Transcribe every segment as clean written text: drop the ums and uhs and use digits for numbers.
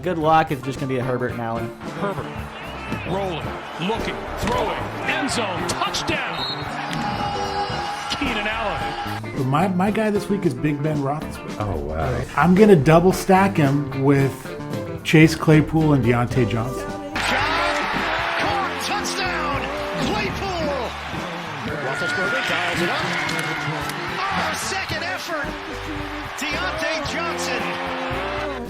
good luck. It's just going to be a Herbert and Allen. Herbert, rolling, looking, throwing, end zone, touchdown. Keenan Allen. My guy this week is Big Ben Roethlisberger. Oh, wow. I'm going to double stack him with Chase Claypool and Deontay Johnson. Touchdown, Claypool. Roethlisberger dials it up. Second effort, Deontay Johnson.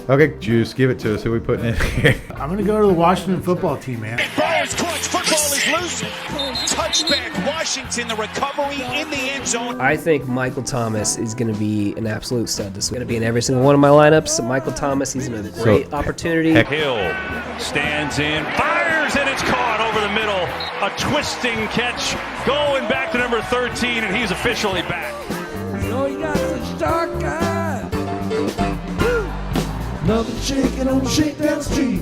Okay, Juice, give it to us. Who are we putting in here? I'm going to go to the Washington football team, man. Ball is clutch, football is loose. Touchback, Washington, the recovery in the end zone. I think Michael Thomas is going to be an absolute stud this week. Going to be in every single one of my lineups. Michael Thomas, he's in a great opportunity. Hill stands in, fires, and it's caught over the middle. A twisting catch going back to number 13, and he's officially back. So you got the star guy. Another chicken on Shakedown Street.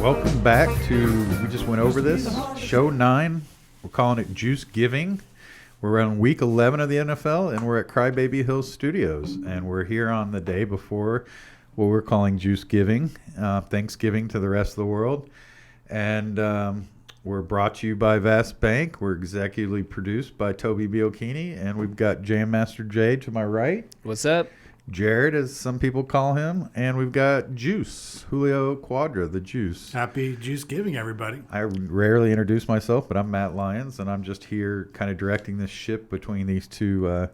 Welcome back to, we just went over this, show 9. We're calling it JuiceGiving. We're on week 11 of the NFL, and we're at Crybaby Hills Studios. And we're here on the day before what we're calling JuiceGiving, Thanksgiving to the rest of the world. And we're brought to you by Vast Bank. We're executively produced by Toby Biocchini, and we've got Jam Master Jay to my right. What's up? Jared, as some people call him, and we've got Juice, Julio Quadra, the Juice. Happy JuiceGiving, everybody. I rarely introduce myself, but I'm Matt Lyons, and I'm just here kind of directing this ship between these two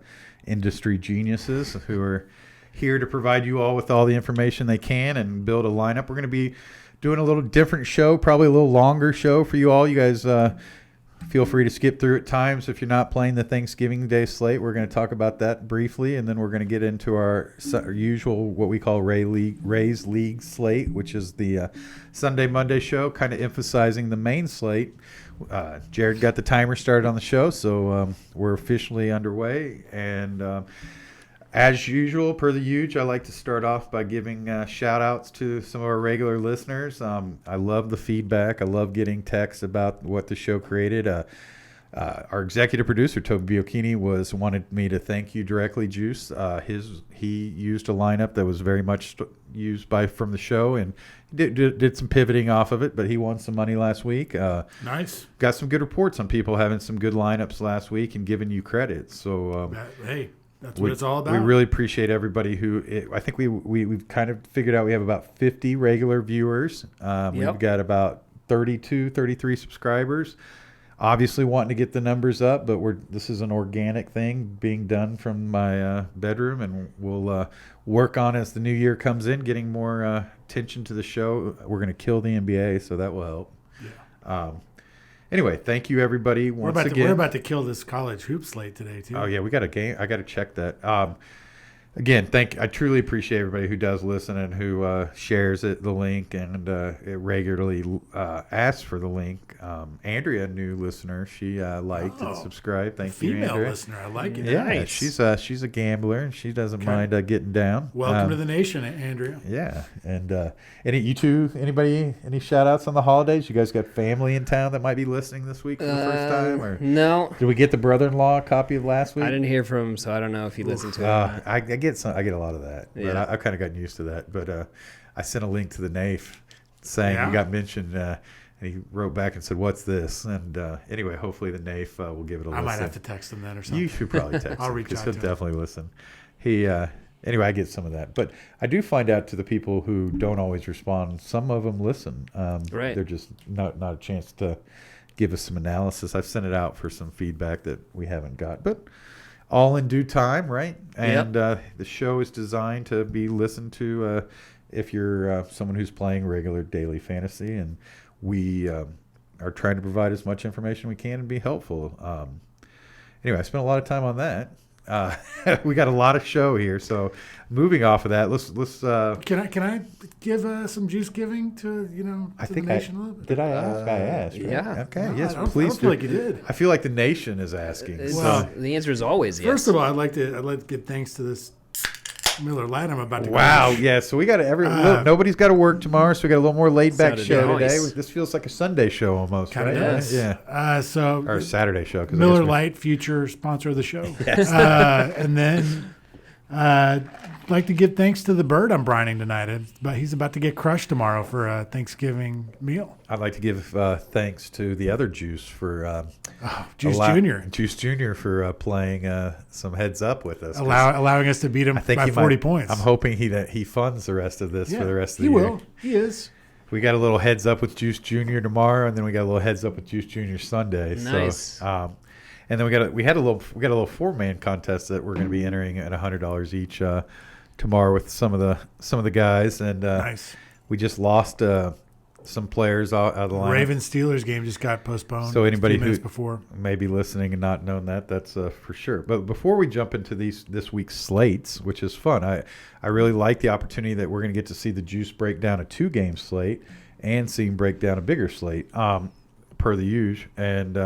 industry geniuses who are here to provide you all with all the information they can and build a lineup. We're going to be doing a little different show, probably a little longer show for you all. You guys feel free to skip through at times if you're not playing the Thanksgiving Day slate. We're going to talk about that briefly, and then we're going to get into our usual, what we call Rays League slate, which is the Sunday, Monday show, kind of emphasizing the main slate. Jared got the timer started on the show, so we're officially underway. And as usual, per the huge, I like to start off by giving shout-outs to some of our regular listeners. I love the feedback. I love getting texts about what the show created. Our executive producer, Toby Biocchini, wanted me to thank you directly, Juice. He used a lineup that was very much used from the show and did some pivoting off of it, but he won some money last week. Nice. Got some good reports on people having some good lineups last week and giving you credit. So hey. That's what it's all about. We really appreciate everybody I think we've kind of figured out we have about 50 regular viewers. We've got about 33 subscribers. Obviously wanting to get the numbers up, but this is an organic thing being done from my bedroom, and we'll work on as the new year comes in, getting more attention to the show. We're going to kill the NBA, so that will help. Yeah. Anyway, thank you, everybody. We're about to kill this college hoop slate today, too. Oh, yeah, we got a game. I got to check that. Again, I truly appreciate everybody who does listen and who shares the link, and it regularly asks for the link. Andrea, new listener, she liked and subscribed. Thank you, Andrea. Female listener, I like it. Yeah, nice. she's a gambler, and she doesn't mind getting down. Welcome to the nation, Andrea. Yeah, and any shout-outs on the holidays? You guys got family in town that might be listening this week for the first time? Or no. Did we get the brother-in-law a copy of last week? I didn't hear from him, so I don't know if he listened to it. I get a lot of that, but Yeah. I've kind of gotten used to that. But I sent a link to the NAIF saying you got mentioned, and he wrote back and said, "What's this?" And anyway, hopefully the NAIF will give it a listen. I might have to text him then or something. You should probably text I'll him reach because out he'll to him. definitely listen. Anyway, I get some of that, but I do find out to the people who don't always respond. Some of them listen. Right. They're just not a chance to give us some analysis. I've sent it out for some feedback that we haven't got, but all in due time, right? And the show is designed to be listened to if you're someone who's playing regular daily fantasy, and we are trying to provide as much information we can and be helpful. Anyway, I spent a lot of time on that. We got a lot of show here, so moving off of that, let's. Can I give some juice giving to the nation a little bit? Did I ask? I asked. Right? Yeah. Okay. No, yes, I don't please. feel like you did. I feel like the nation is asking. Well, the answer is always yes. First of all, I'd like to give thanks to this Miller Lite I'm about to go. Wow. Yeah. So we got nobody's got to work tomorrow, so we got a little more laid back show today. Nice. This feels like a Sunday show almost. Kind of right? does. Yeah. Or Saturday show. Miller Lite, future sponsor of the show. Yes. And then Like to give thanks to the bird I'm brining tonight. But he's about to get crushed tomorrow for a Thanksgiving meal. I'd like to give thanks to the other Juice for Juice Jr. Juice Jr. for playing some heads up with us. Allowing us to beat him by 40 points. I'm hoping that he funds the rest of this for the rest of the year. He will. He is. We got a little heads up with Juice Jr. tomorrow, and then we got a little heads up with Juice Jr. Sunday. Nice. So, and then we got a little 4-man contest that we're going to be entering at $100 each tomorrow with some of the guys, and Nice. we just lost some players out of the lineup. Ravens Steelers game just got postponed. So anybody who before may be listening and not knowing that's for sure. But before we jump into this week's slates, which is fun, I really like the opportunity that we're going to get to see the Juice break down a 2-game slate and see him break down a bigger slate per the usual. And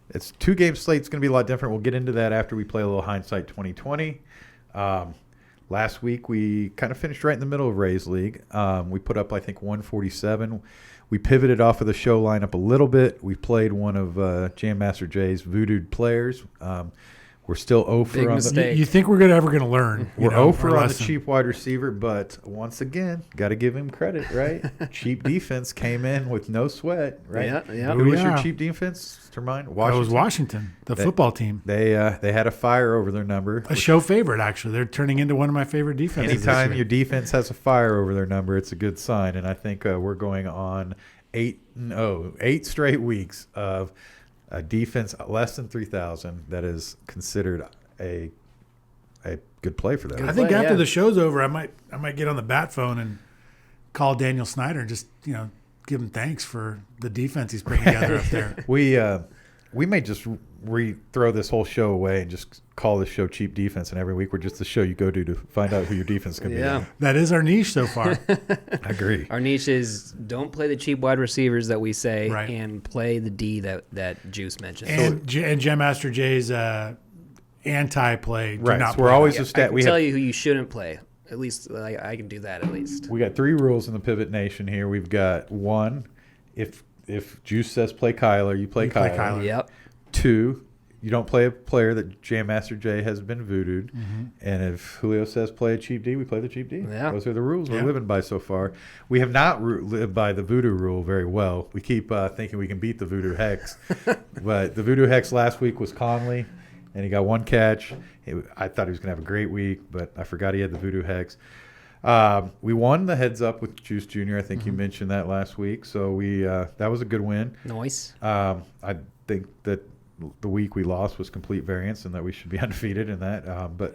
it's 2-game slate. It's going to be a lot different. We'll get into that after we play a little hindsight 2020. Last week, we kind of finished right in the middle of Ray's League. We put up, I think, 147. We pivoted off of the show lineup a little bit. We played one of Jam Master Jay's voodooed players. We're still 0 for Big on mistake. you think we're ever going to learn? We're 0 for on the cheap wide receiver, but once again, got to give him credit, right? Cheap defense came in with no sweat, right? Yeah. Who was Yeah. your cheap defense, Termine? That was Washington, the football team. They had a fire over their number. A show favorite, actually. They're turning into one of my favorite defenses. this Anytime year. your defense has a fire over their number, it's a good sign. And I think we're going on 8 straight weeks of a defense less than 3,000 that is considered a good play for them. I think play, after yeah. the show's over, I might get on the bat phone and call Daniel Snyder and just give him thanks for the defense he's putting together up there. We may just throw this whole show away and just call this show Cheap Defense, and every week we're just the show you go to find out who your defense is going to Yeah. be. That is our niche so far. I agree. Our niche is don't play the cheap wide receivers that we say, Right. and play the D that Juice mentioned. and Jam Master Jay's anti-play. Do Right. not So we're play. always I a stat. can tell you who you shouldn't play. At least I can do that at least. We got 3 rules in the Pivot Nation here. We've got 1, if Juice says play Kyler, you play play Kyler. Kyler. Yep. 2, you don't play a player that Jam Master Jay has been voodooed. Mm-hmm. And if Julio says play a cheap D, we play the cheap D. Yeah. Those are the rules we're Yeah. living by so far. We have not lived by the voodoo rule very well. We keep thinking we can beat the voodoo hex. But the voodoo hex last week was Conley, and he got 1 catch. I thought he was going to have a great week, but I forgot he had the voodoo hex. We won the heads up with Juice Jr. I think you mentioned that last week. So that was a good win. Nice. I think that the week we lost was complete variance and that we should be undefeated in that,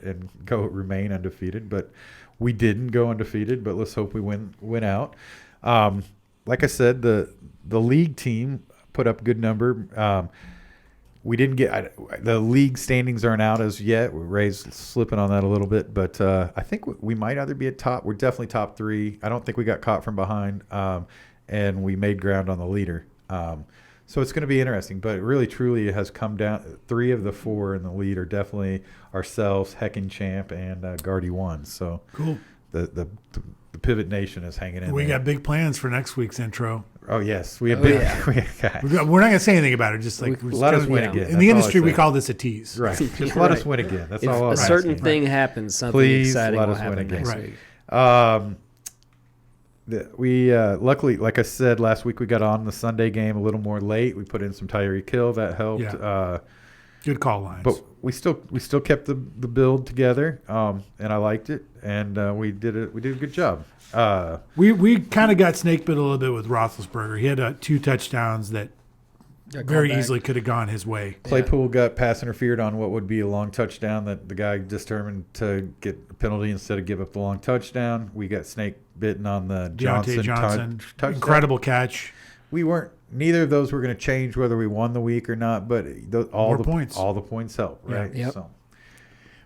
and remain undefeated. But we didn't go undefeated, but let's hope we win out. Like I said, the league team put up a good number. We didn't get the league standings aren't out as yet. Ray's slipping on that a little bit, but I think we might either be at top. We're definitely top 3. I don't think we got caught from behind, and we made ground on the leader. So it's going to be interesting, but really, truly, it has come down. 3 of the 4 in the lead are definitely ourselves, Heckin' Champ, and Guardy 1. So Cool. The Pivot Nation is hanging in. We there. got big plans for next week's intro. Oh yes, we have Oh, big. yeah. We're not going to say anything about it. Just like we're just Let us gonna- win yeah. again. In That's the all I industry, we say. call this a tease. Right. Just let us win again. That's If all. I'm a certain asking. thing happens, something Please exciting let will us win happen again. next Right. week. We luckily, like I said last week, we got on the Sunday game a little more late. We put in some Tyreek Hill that helped. Yeah. Good call lines. But we still kept the build together, and I liked it, and we did a good job. we kind of got snake bit a little bit with Roethlisberger. He had 2 touchdowns that very easily could have gone his way. Claypool got pass interfered on what would be a long touchdown that the guy determined to get a penalty instead of give up the long touchdown. We got snake bitten on the Deontay Johnson, touchdown. incredible catch. Neither of those were going to change whether we won the week or not, but all the points help, right? Yeah. Yep. So,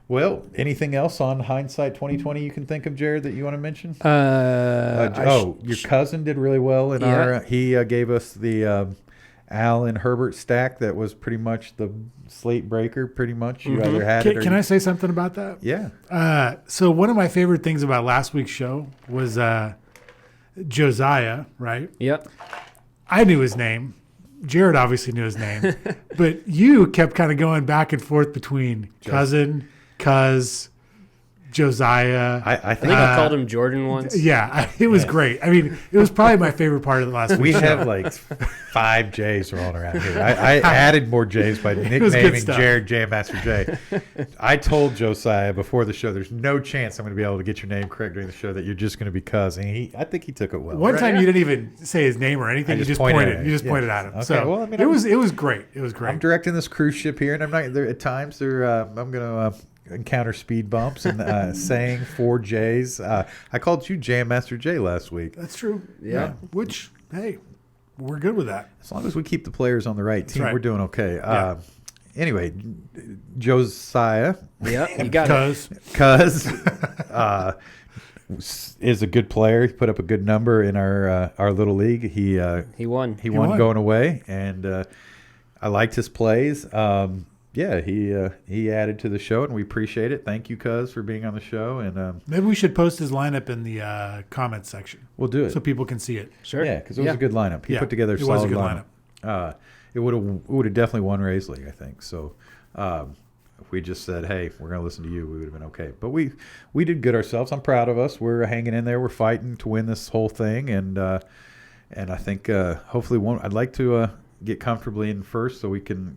well, anything else on hindsight 2020 you can think of, Jared, that you want to mention? Your cousin did really well in our. He gave us the Al and Herbert stack that was pretty much the slate breaker. Pretty much, you either had it or Can I say something about that? Yeah. So one of my favorite things about last week's show was Josiah, right? Yep. I knew his name. Jared obviously knew his name. But you kept kind of going back and forth between cousin, cuz, Josiah. I I think think I called him Jordan once. Yeah, it was great. I mean, it was probably my favorite part of the last we week's have show. like 5 J's rolling around here. I added more J's by was good nicknaming stuff. Jared Jam Master J. I told Josiah before the show, there's no chance I'm going to be able to get your name correct during the show, that you're just going to be Cuz. And I think he took it well. One time you didn't even say his name or anything. I You just just pointed pointed. at You him. just pointed at him. Okay, So well, I mean, it was great. It was great. I'm directing this cruise ship here, and I'm not there at times. I'm going to encounter speed bumps and saying 4 J's. I called you Jam Master J last week. That's true. Yeah. Which, hey, we're good with that. As long as we keep the players on the right team, right. we're doing okay. Yeah. Anyway, Josiah, Yep, you got it. Because Cuz is a good player. He put up a good number in our little league. He He won. won going away, and I liked his plays. He added to the show, and we appreciate it. Thank you, Cuz, for being on the show, and maybe we should post his lineup in the comments section we'll do it. so people can see it. Sure. Yeah, because it was a good lineup. He Yeah, put together a it was solid a good lineup. It would have definitely won Ray's league, I think. So if we just said, "Hey, we're going to listen to you," we would have been okay. But we did good ourselves. I'm proud of us. We're hanging in there. We're fighting to win this whole thing, and I think hopefully I'd like to get comfortably in first, so we can,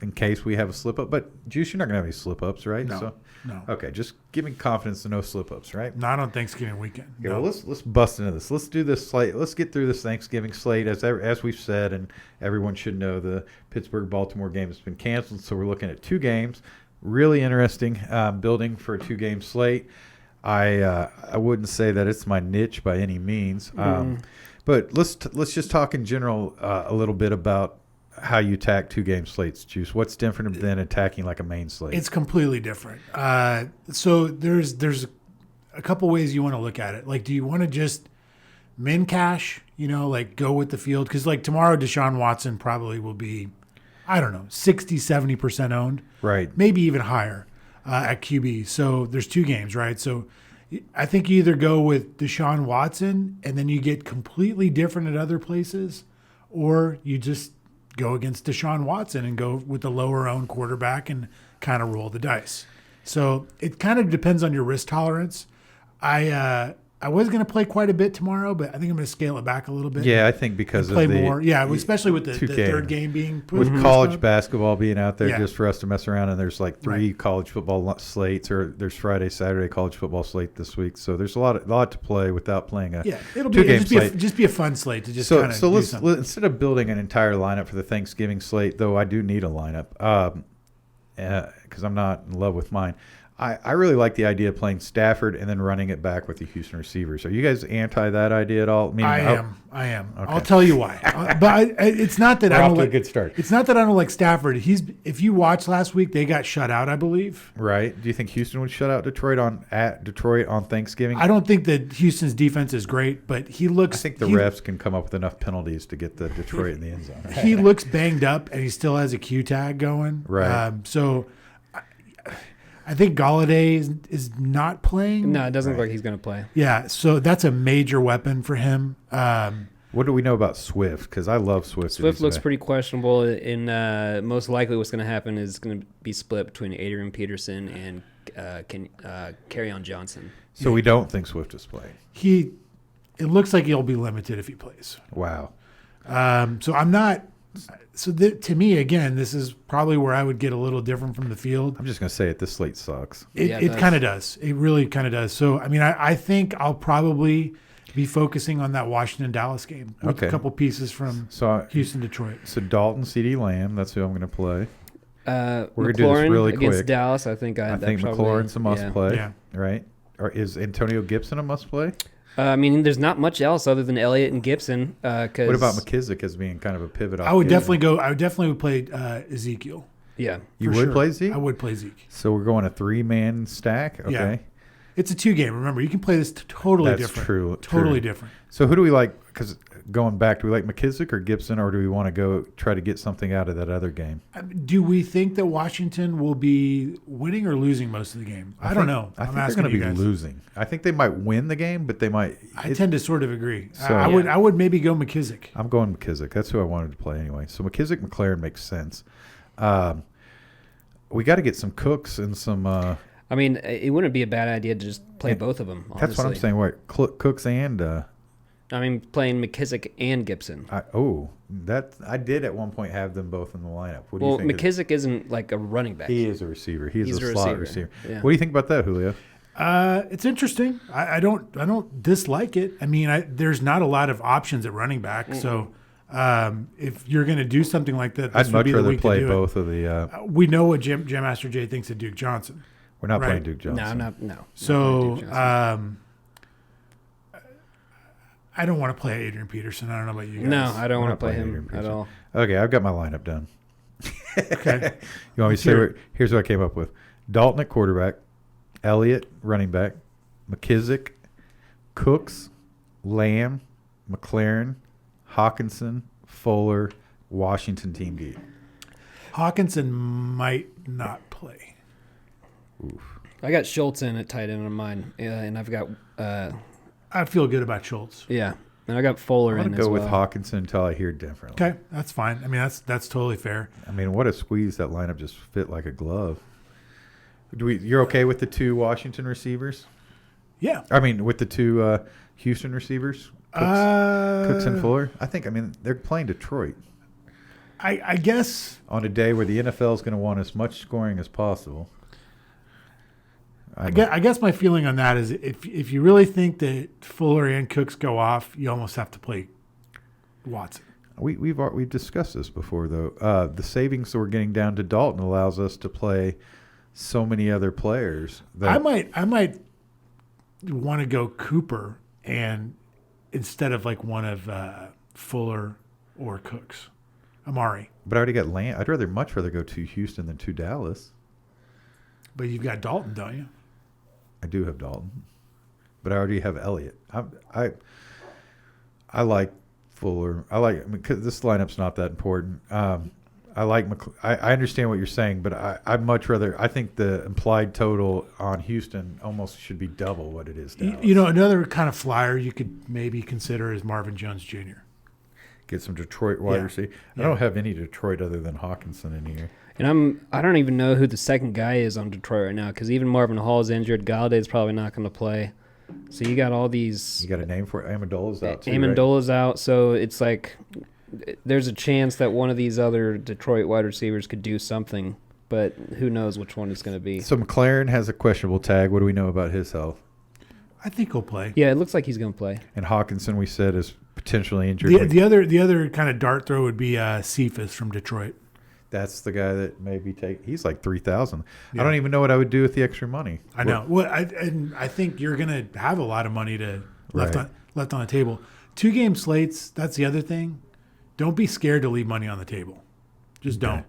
in case we have a slip up. But Juice, you're not going to have any slip ups, right? No. Okay, just give me confidence to no slip ups, right? Not on Thanksgiving weekend. Okay, No. well, let's bust into this. Let's do this slate. Let's get through this Thanksgiving slate. As we've said, and everyone should know, the Pittsburgh-Baltimore game has been canceled, so we're looking at 2 games. Really interesting building for a 2-game slate. I wouldn't say that it's my niche by any means, but let's just talk in general a little bit about how you attack 2-game slates, Juice. What's different than attacking like a main slate? It's completely different. So there's a couple ways you want to look at it. Like, do you want to just min cash, like go with the field? Because like tomorrow, Deshaun Watson probably will be, I don't know, 60, 70% owned. Right. Maybe even higher at QB. So there's 2 games, right? So I think you either go with Deshaun Watson and then you get completely different at other places, or you just go against Deshaun Watson and go with the lower owned quarterback and kind of roll the dice. So it kind of depends on your risk tolerance. I was going to play quite a bit tomorrow, but I think I'm going to scale it back a little bit. Yeah, I think because play of the more. Yeah, especially with the 2K. third game being with college basketball being out there Yeah. just for us to mess around, and there's like 3 Right. college football slates, or there's Friday, Saturday college football slate this week. So there's a lot to play without playing a Yeah, it'll 2-game just slate. be a fun slate to just So kind of so do let's something. instead of building an entire lineup for the Thanksgiving slate, though I do need a lineup because I'm not in love with mine. I really like the idea of playing Stafford and then running it back with the Houston receivers. Are you guys anti that idea at all? I am. Okay. I'll tell you why. It's not that We're I off don't to a like. good start. It's not that I don't like Stafford. If you watched last week, they got shut out, I believe. Right? Do you think Houston would shut out Detroit on Thanksgiving? I don't think that Houston's defense is great, but he looks. I think the refs can come up with enough penalties to get the Detroit in the end zone. He looks banged up, and he still has a Q tag going. Right. So I think Galladay is not playing. No, it doesn't look like he's going to play. Yeah, so that's a major weapon for him. What do we know about Swift? Because I love Swift. Swift looks pretty questionable. And most likely what's going to happen is going to be split between Adrian Peterson and Kerryon Johnson. So we don't think Swift is playing. It looks like he'll be limited if he plays. Wow. So I'm not. So to me, again, this is probably where I would get a little different from the field. I'm just going to say it. This slate sucks. It kind of does. It really kind of does. So, I mean, I think I'll probably be focusing on that Washington-Dallas game with a couple pieces from Houston-Detroit. So Dalton, C.D. Lamb, that's who I'm going to play. We're going to do this really against quick. Dallas, I think McLaurin's a must play, Yeah. right? Or is Antonio Gibson a must play? I mean, there's not much else other than Elliott and Gibson. What about McKissick as being kind of a pivot? I would definitely play Ezekiel. Yeah. You for would sure. play Zeke? I would play Zeke. So we're going a 3-man stack? Okay. Yeah. It's a 2-game. Remember, you can play this totally That's different. true. Totally different. So who do we like? Because going back, do we like McKissick or Gibson, or do we want to go try to get something out of that other game? Do we think that Washington will be winning or losing most of the game? I don't know. I I'm think asking they're going you to be guys. losing. I think they might win the game, but they might. I tend to sort of agree. So- I would maybe go McKissick. I'm going McKissick. That's who I wanted to play anyway. So McKissick, McLaren makes sense. We got to get some Cooks and some. I mean, it wouldn't be a bad idea to just play both of them. Honestly. That's what I'm saying. What Cooks and I mean, playing McKissick and Gibson. I did at one point have them both in the lineup. What do Well, you think? McKissick isn't like a running back. He is a receiver. He's He's a a slot receiver. receiver. Yeah. What do you think about that, Julio? It's interesting. I don't dislike it. I mean, there's not a lot of options at running back. So if you're going to do something like that, this I'd would much be the rather week to play do both of the. it. We know what Jam Master Jay thinks of Duke Johnson. We're not Right. playing Duke Johnson. No. So I don't want to play Adrian Peterson. I don't know about you guys. No, I don't We're want to not play playing him Adrian at Peterson. all. Okay, I've got my lineup done. Okay. You want me to say? Sure. Here's what I came up with: Dalton at quarterback, Elliott running back, McKissick, Cooks, Lamb, McLaren, Hawkinson, Fuller, Washington team D. Hawkinson might not play. I got Schultz in at tight end on mine, and I've got I feel good about Schultz. and I got Fuller I'm in gonna as go well. with Hawkinson until I hear differently. Okay, that's fine. I mean, that's totally fair. I mean, what a squeeze! That lineup just fit like a glove. You're okay with the two Washington receivers? Yeah. I mean, with the two Houston receivers, Cooks and Fuller. I mean, they're playing Detroit I guess on a day where the NFL is going to want as much scoring as possible. I guess my feeling on that is if you really think that Fuller and Cooks go off, you almost have to play Watson. We've discussed this before though. The savings that we're getting down to Dalton allows us to play so many other players. That I might want to go Cooper and instead of like one of Fuller or Cooks, Amari. But I already got Lamb. I'd much rather go to Houston than to Dallas. But you've got Dalton, don't you? I do have Dalton, but I already have Elliott. I like Fuller. Because this lineup's not that important. I like I understand what you're saying, but I'd much rather. I think the implied total on Houston almost should be double what it is. Dallas. You know, another kind of flyer you could maybe consider is Marvin Jones Jr. Get some Detroit wide Yeah. receiver. Yeah. I don't have any Detroit other than Hawkinson in here. And I don't even know who the second guy is on Detroit right now because even Marvin Hall's injured. Galladay's probably not going to play. So you got all these. You got a name for it? Amendola's out too. Amendola's out, so it's like there's a chance that one of these other Detroit wide receivers could do something, but who knows which one it's going to be. Right? So McLaren has a questionable tag. What do we know about his health? I think he'll play. Yeah, it looks like he's going to play. And Hawkinson, we said, is potentially injured. The other kind of dart throw would be Cephas from Detroit. That's the guy that maybe he's like 3,000. Yeah. I don't even know what I would do with the extra money. I know. Well, I think you're going to have a lot of money left on the table. 2-game slates. That's the other thing. Don't be scared to leave money on the table. Just don't.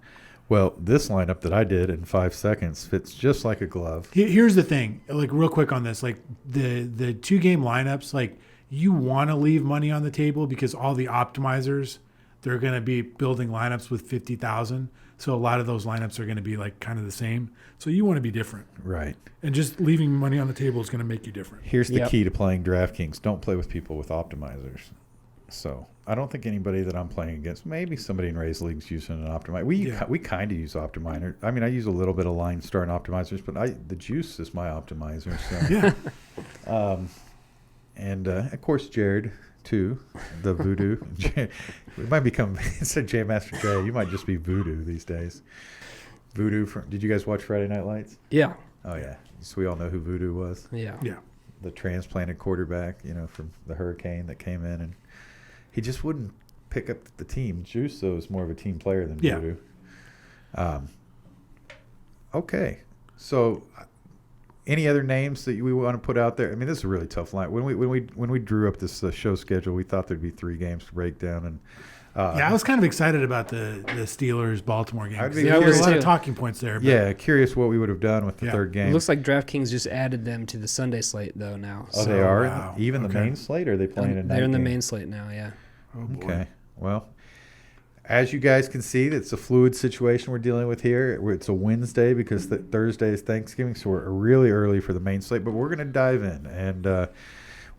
Well, this lineup that I did in 5 seconds fits just like a glove. Here's the thing. Like real quick on this, like the 2-game lineups, like you want to leave money on the table because all the optimizers, they're going to be building lineups with 50,000. So a lot of those lineups are going to be like kind of the same. So you want to be different. Right. And just leaving money on the table is going to make you different. Here's the Yep. key to playing DraftKings. Don't play with people with optimizers. So I don't think anybody that I'm playing against, maybe somebody in Ray's leagues using an optimizer. We kind of use optimizer. I mean, I use a little bit of line star and optimizers, but the juice is my optimizer. So. Yeah. And of course, Jared too, the voodoo. We might become instead of J Master J. You might just be voodoo these days. Voodoo. Did you guys watch Friday Night Lights? Yeah. Oh yeah. So we all know who Voodoo was. Yeah. Yeah. The transplanted quarterback, from the hurricane that came in, and he just wouldn't pick up the team. Juice, though, is more of a team player than Yeah. Voodoo. Okay, so any other names that we want to put out there? I mean, this is a really tough line. When we drew up this show schedule, we thought there'd be 3 games to break down, and I was kind of excited about the Steelers Baltimore game. I'd be There was a curious lot of too. talking points there. But yeah, curious what we would have done with the Yeah. third game. It looks like DraftKings just added them to the Sunday slate though now. Oh, So they are wow. even the Okay. main slate. Or are they playing a night they're in the game? main slate now. Yeah. Oh, boy. Okay. Well, as you guys can see, it's a fluid situation we're dealing with here. It's a Wednesday because Thursday is Thanksgiving, so we're really early for the main slate. But we're going to dive in, and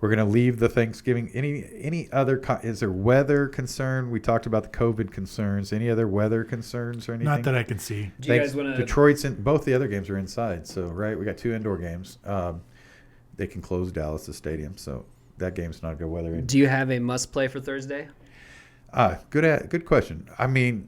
We're going to leave the Thanksgiving. Any other? Is there weather concern? We talked about the COVID concerns. Any other weather concerns or anything? Not that I can see. Do you guys want to? Detroit's in. Both the other games are inside. So right, we got 2 indoor games. They can close Dallas' stadium, so that game's not good weather. Do you have a must play for Thursday? Good question. I mean,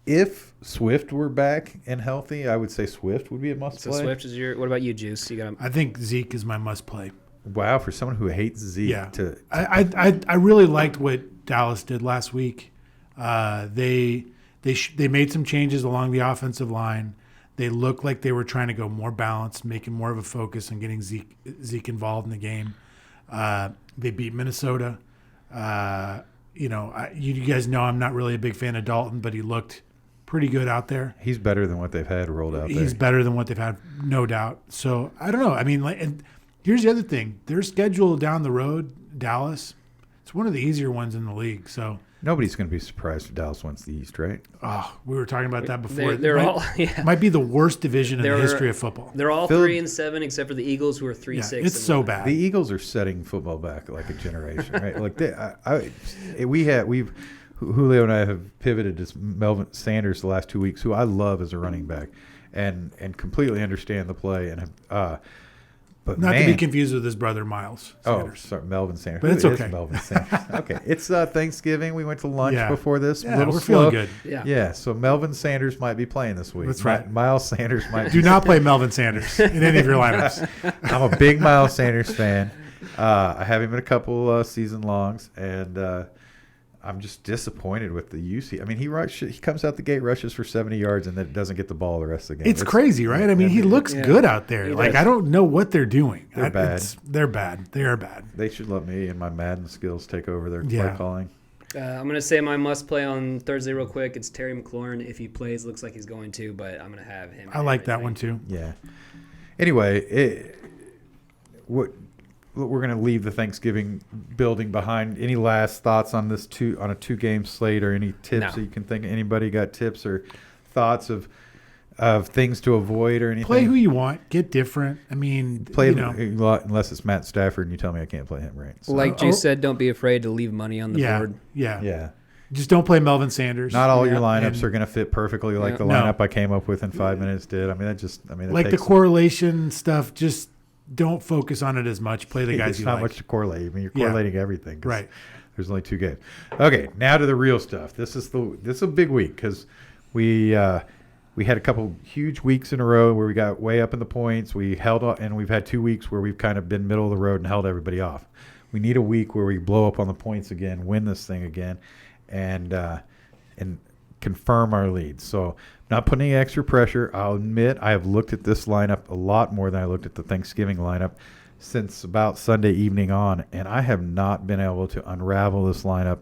if Swift were back and healthy, I would say Swift would be a must So play. Swift is your. What about you, Juice? You got. I think Zeke is my must play. Wow, for someone who hates Zeke. Yeah, I really liked what Dallas did last week. They made some changes along the offensive line. They looked like they were trying to go more balanced, making more of a focus on getting Zeke involved in the game. They beat Minnesota. You guys know I'm not really a big fan of Dalton, but he looked pretty good out there. He's better than what they've had rolled out there. He's better than what they've had, no doubt. So I don't know. I mean, and here's the other thing: their schedule down the road, Dallas. It's one of the easier ones in the league. So nobody's going to be surprised if Dallas wins the East, right? oh, we were talking about that before. They're might, all. Yeah. might be the worst division in the history of football. They're all Phil- 3-7 except for the Eagles, who are 3-6. It's so bad. The Eagles are setting football back like a generation, right? Like Julio and I have pivoted to Melvin Sanders the last 2 weeks, who I love as a running back, and completely understand the play and have. But Not to be confused with his brother Miles Sanders. Oh, sorry, Melvin Sanders. But Who it's is okay. Melvin Sanders. Okay, it's Thanksgiving. We went to lunch before this. Yeah, a little we're slow. feeling good. Yeah. Yeah, so Melvin Sanders might be playing this week. That's right. Miles Sanders might. Do not play Melvin Sanders in any of your lineups. I'm a big Miles Sanders fan. I have him in a couple season longs, and I'm just disappointed with the use. I mean, he comes out the gate, rushes for 70 yards, and then doesn't get the ball the rest of the game. It's crazy, right? I mean, he looks good out there. He Like, does. I don't know what they're doing. They're bad. They're bad. They are bad. They should let me and my Madden skills take over their play Yeah. calling. I'm going to say my must play on Thursday real quick. It's Terry McLaurin. If he plays, looks like he's going to, but I'm going to have him. I like that one too. Yeah. Anyway, we're going to leave the Thanksgiving building behind. Any last thoughts on this on a 2-game slate, or any tips No. that you can think? Anybody got tips or thoughts of things to avoid or anything? Play who you want. Get different. I mean, Play you know, unless it's Matt Stafford and you tell me I can't play him, right? So, Like Juice said, don't be afraid to leave money on the yeah, board. yeah, yeah. Just don't play Melvin Sanders. Not all your Yeah. lineups And- are going to fit perfectly like Yeah. the No. lineup I came up with in 5 minutes did. I mean, that like the takes correlation stuff. Just don't focus on it as much. Play the guys It's you not like. much to correlate. I mean, you're Yeah. correlating everything. 'cause Right. There's only 2 games. Okay, now to the real stuff. This is a big week because we had a couple huge weeks in a row where we got way up in the points. We held off, and we've had 2 weeks where we've kind of been middle of the road and held everybody off. We need a week where we blow up on the points again, win this thing again, and confirm our lead. So not putting any extra pressure. I'll admit I have looked at this lineup a lot more than I looked at the Thanksgiving lineup since about Sunday evening on, and I have not been able to unravel this lineup,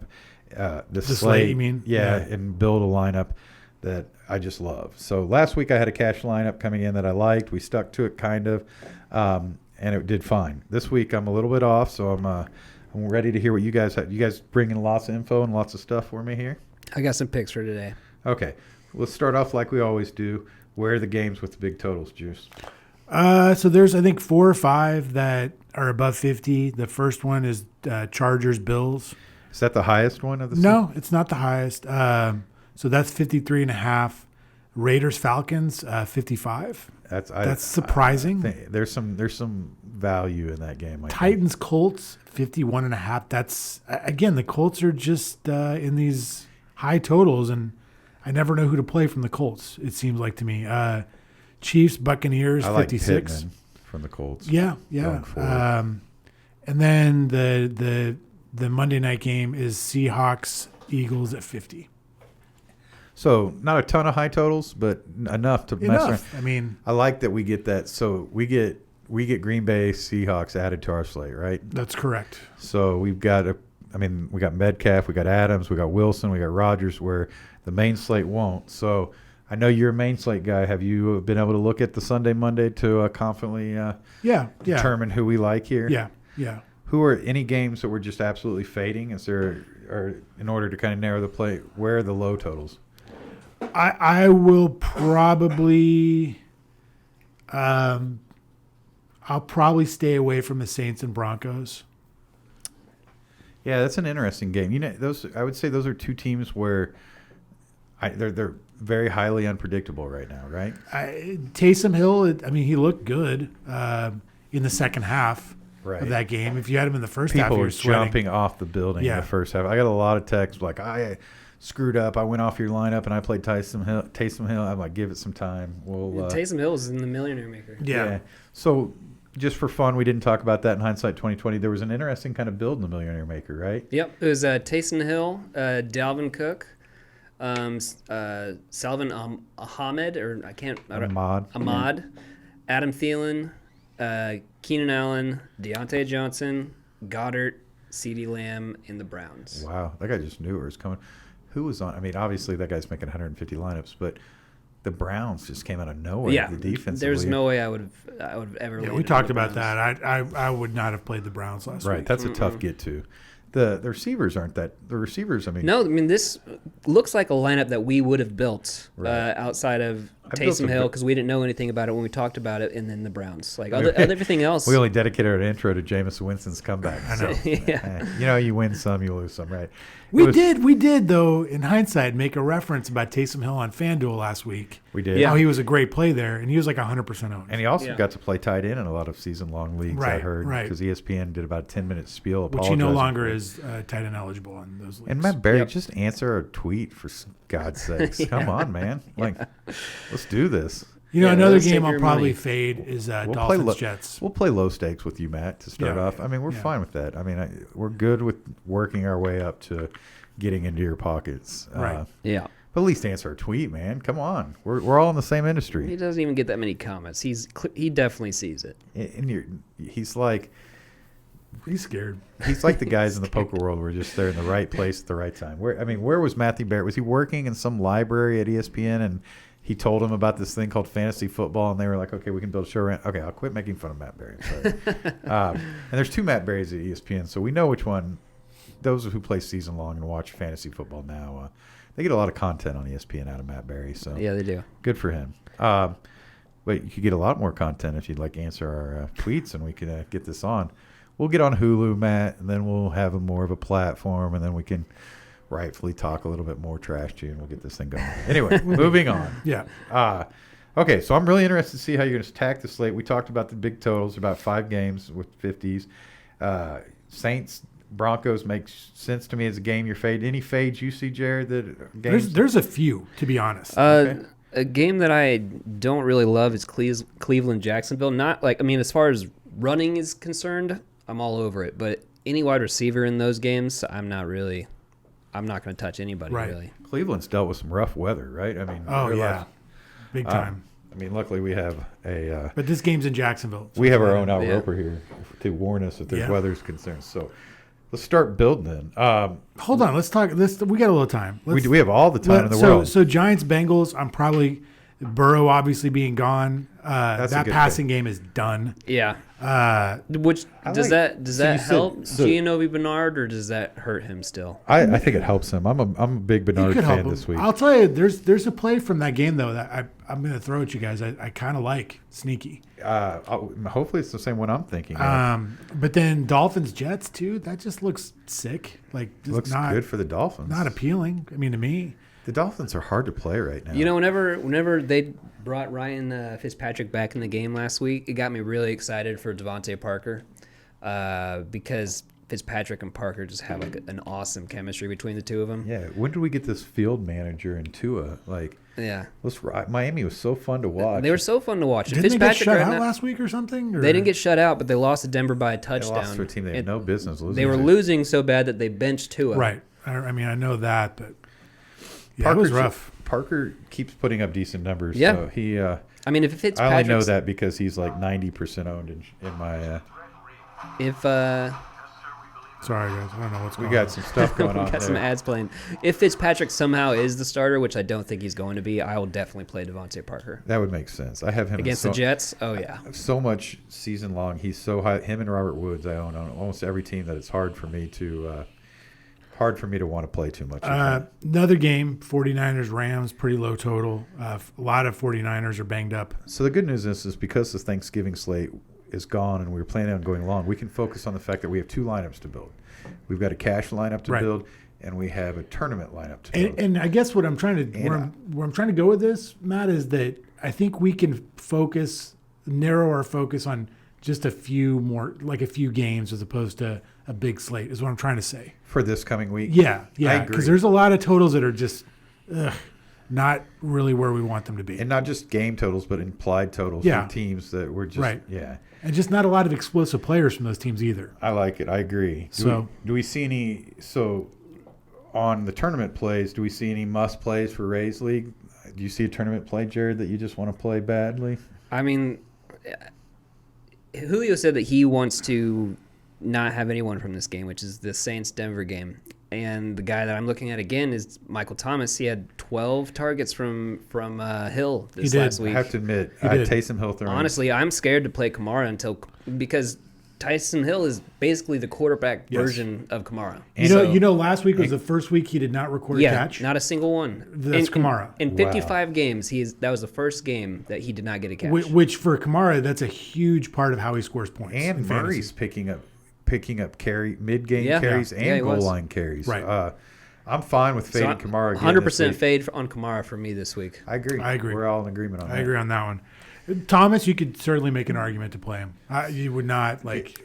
the slate, you mean? Yeah, Yeah. and build a lineup that I just love. So last week I had a cash lineup coming in that I liked. We stuck to it kind of, and it did fine. This week I'm a little bit off, so I'm ready to hear what you guys have. You guys bringing lots of info and lots of stuff for me here? I got some picks for today. Okay, let's start off like we always do. Where are the games with the big totals, Juice? So there's, I think, 4 or 5 that are above 50. The first one is Chargers Bills. Is that the highest one of the No, it's not the highest. So that's 53.5. Raiders Falcons 55. That's surprising. There's some value in that game. I think. Titans Colts 51.5. That's again, the Colts are just in these high totals, and I never know who to play from the Colts. It seems like to me. Chiefs Buccaneers I like 56. Pittman from the Colts. Yeah. going forward. And then the Monday night game is Seahawks Eagles at 50. So not a ton of high totals, but enough to mess around. Enough. I mean, I like that we get that. So we get Green Bay Seahawks added to our slate, right? that's correct. So we've got we got Metcalf, we got Adams, we got Wilson, we got Rodgers, where the main slate won't. So I know you're a main slate guy. Have you been able to look at the Sunday, Monday to confidently determine who we like here? Yeah. Who are any games that we're just absolutely fading? Is there, or in order to kind of narrow the play, where are the low totals? I will probably I'll probably stay away from the Saints and Broncos. Yeah, that's an interesting game. You know, I would say those are two teams where they're very highly unpredictable right now, right? Taysom Hill, I mean, he looked good in the second half Right. of that game. If you had him in the first half, People you were were sweating. jumping off the building in the first half. I got a lot of texts like, I screwed up. I went off your lineup and I played Taysom Hill. I'm like, give it some time. Taysom Hill is in the Millionaire Maker. Yeah. So just for fun, we didn't talk about that in hindsight 2020. There was an interesting kind of build in the Millionaire Maker, right? Yep. It was Taysom Hill, Dalvin Cook, Salvin Ahmed, or Ahmad, Adam Thielen, Keenan Allen, Deontay Johnson, Goddard, CeeDee Lamb, and the Browns. Wow, that guy just knew it was coming. Who was on? I mean, obviously that guy's making 150 lineups, but the Browns just came out of nowhere. Yeah, the defense. there's no way I would have ever. Yeah, we talked about that. I would not have played the Browns last week. Right, that's a tough get to. The receivers aren't that. The receivers, I mean. No, I mean this looks like a lineup that we would have built Right. Outside of built Taysom a Hill good- because we didn't know anything about it when we talked about it, and then the Browns. Like everything else. We only dedicated our intro to Jameis Winston's comeback. I know. Yeah. You know, you win some, you lose some, right? We did though. In hindsight, make a reference about Taysom Hill on FanDuel last week. We did. How he was a great play there, and he was like 100% owned. And he also Yeah. got to play tight end in a lot of season-long leagues, I Right, heard. right. Because ESPN did about a 10-minute spiel. Which he no apologizing longer for it. is tight end eligible on those leagues. And Matt Berry, Yep. just answer a tweet for God's sakes. Come on, man. Like, let's do this. You know, Yeah, another let's take game I'll your probably money. fade is We'll Dolphins Jets. We'll play low stakes with you, Matt, to start Yeah. off. I mean, we're Yeah. fine with that. I mean, we're good with working our way up to getting into your pockets. Right. Yeah. But at least answer a tweet, man. Come on. We're all in the same He industry. doesn't even get that many comments. He definitely sees it. He's like He's scared. the guys in the poker world who are just there in the right place at the right time. Where was Matthew Barrett? Was he working in some library at ESPN and he told him about this thing called fantasy football, and they were like, okay, we can build a show around. Okay, I'll quit making fun of Matt Berry. I'm sorry. And there's two Matt Berrys at ESPN, so we know which one. Those who play season long and watch fantasy football now, they get a lot of content on ESPN out of Matt Berry. So Yeah, they do. good for him. But you could get a lot more content if you'd like answer our tweets, and we could get this on. We'll get on Hulu, Matt, and then we'll have more of a platform, and then we can rightfully talk a little bit more trash to you, and we'll get this thing going. Anyway, moving on. Yeah. Okay, so I'm really interested to see how you're going to attack the slate. We talked about the big totals, about 5 games with 50s. Saints, Broncos makes sense to me as a game you're fade. Any fades you see, Jared? That games? There's a few, to be honest. A game that I don't really love is Cleveland Jacksonville. Not like, I mean, as far as running is concerned, I'm all over it. But any wide receiver in those games, I'm not going to touch anybody, Right. really. Cleveland's dealt with some rough weather, right? I mean, Oh, they're yeah. like- Big time. I mean, luckily we have But this game's in Jacksonville. so we have our it's own fine. Al Yeah. Roper here to warn us if there's Yeah. weather's concerns. So let's start building then. Hold on. Let's talk. We got a little time. We have all the time in the world. So Giants Bengals. I'm probably Burrow obviously being gone. That's a That good passing game is done. Yeah. Which I does like- that so you said- help so- Giannobi Bernard, or does that hurt him still? I think it helps him. I'm a big He Bernard could help fan him. this week. I'll tell you. There's a play from that game though that I'm going to throw at you guys. I kind of like sneaky. Hopefully it's the same one I'm thinking. of. But then Dolphins Jets too. That just looks sick. Like just Looks not good for the Dolphins. not appealing. I mean to me. The Dolphins are hard to play right now. You know, whenever they brought Ryan Fitzpatrick back in the game last week, it got me really excited for Devontae Parker because Fitzpatrick and Parker just have like an awesome chemistry between the two of them. Yeah. When did we get this field manager in Tua? Like, Yeah. Miami was so fun to watch. They were so fun to watch. Didn't they get Fitzpatrick shut right out now- last week or something? Or? They didn't get shut out, but they lost to Denver by a They touchdown. lost to a team they had And no business losing. They were to. losing so bad that they benched Tua. right. I mean I know that, but yeah, it was rough. Parker keeps putting up decent numbers. Yeah. So he. I mean, if I Fitzpatrick, only know that because he's like 90% owned in my. if Sorry guys, I don't know what's We going on. got some stuff going we on got some there. ads playing. If Fitzpatrick somehow is the starter, which I don't think he's going to be, I will definitely play Devontae Parker That would make sense. I have him in against the Jets. Oh yeah, so much season long. He's so high. Him and Robert Woods, I own on almost every team that it's hard for me to want to play too much. Another game, 49ers Rams, pretty low total. A lot of 49ers are banged up. So the good news is because the Thanksgiving slate, is gone and we were planning on going long, we can focus on the fact that we have 2 lineups to build. We've got a cash lineup to build, and we have a tournament lineup to build. And I guess what I'm trying to where I'm trying to go with this, Matt, is that I think we can narrow our focus on just a few games as opposed to a big slate. Is what I'm trying to say for this coming week. Yeah, I agree. Because there's a lot of totals that are just not really where we want them to be, and not just game totals, but implied totals from teams that were just and just not a lot of explosive players from those teams either. I like it. I agree. Do we see any? So on the tournament plays, do we see any must plays for Rays League? Do you see a tournament play, Jared, that you just want to play badly? I mean, Julio said that he wants to not have anyone from this game, which is the Saints-Denver game. And the guy that I'm looking at again is Michael Thomas. He had 12 targets from Hill this last week. I have to admit, Taysom Hill throwing. Honestly, I'm scared to play Kamara because Tyson Hill is basically the quarterback version of Kamara. You know, last week was the first week he did not record a catch. Not a single one. That's Kamara. In 55 games, that was the first game that he did not get a catch. Which for Kamara, that's a huge part of how he scores points. And Murray's picking up mid-game carries and goal line carries. Right. I'm fine with fading Kamara again. 100% fade on Kamara for me this week. I agree. We're all in agreement on that. I agree on that one. Thomas, you could certainly make an argument to play him. You would not like.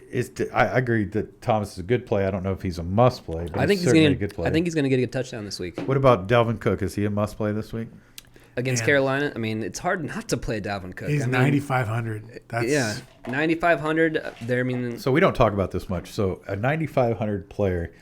I agree that Thomas is a good play. I don't know if he's a must play, but I think he's certainly a good play. I think he's going to get a touchdown this week. What about Dalvin Cook? Is he a must play this week? Against Carolina? I mean, it's hard not to play Dalvin Cook. He's 9,500. That's 9,500. So we don't talk about this much. So a 9,500 player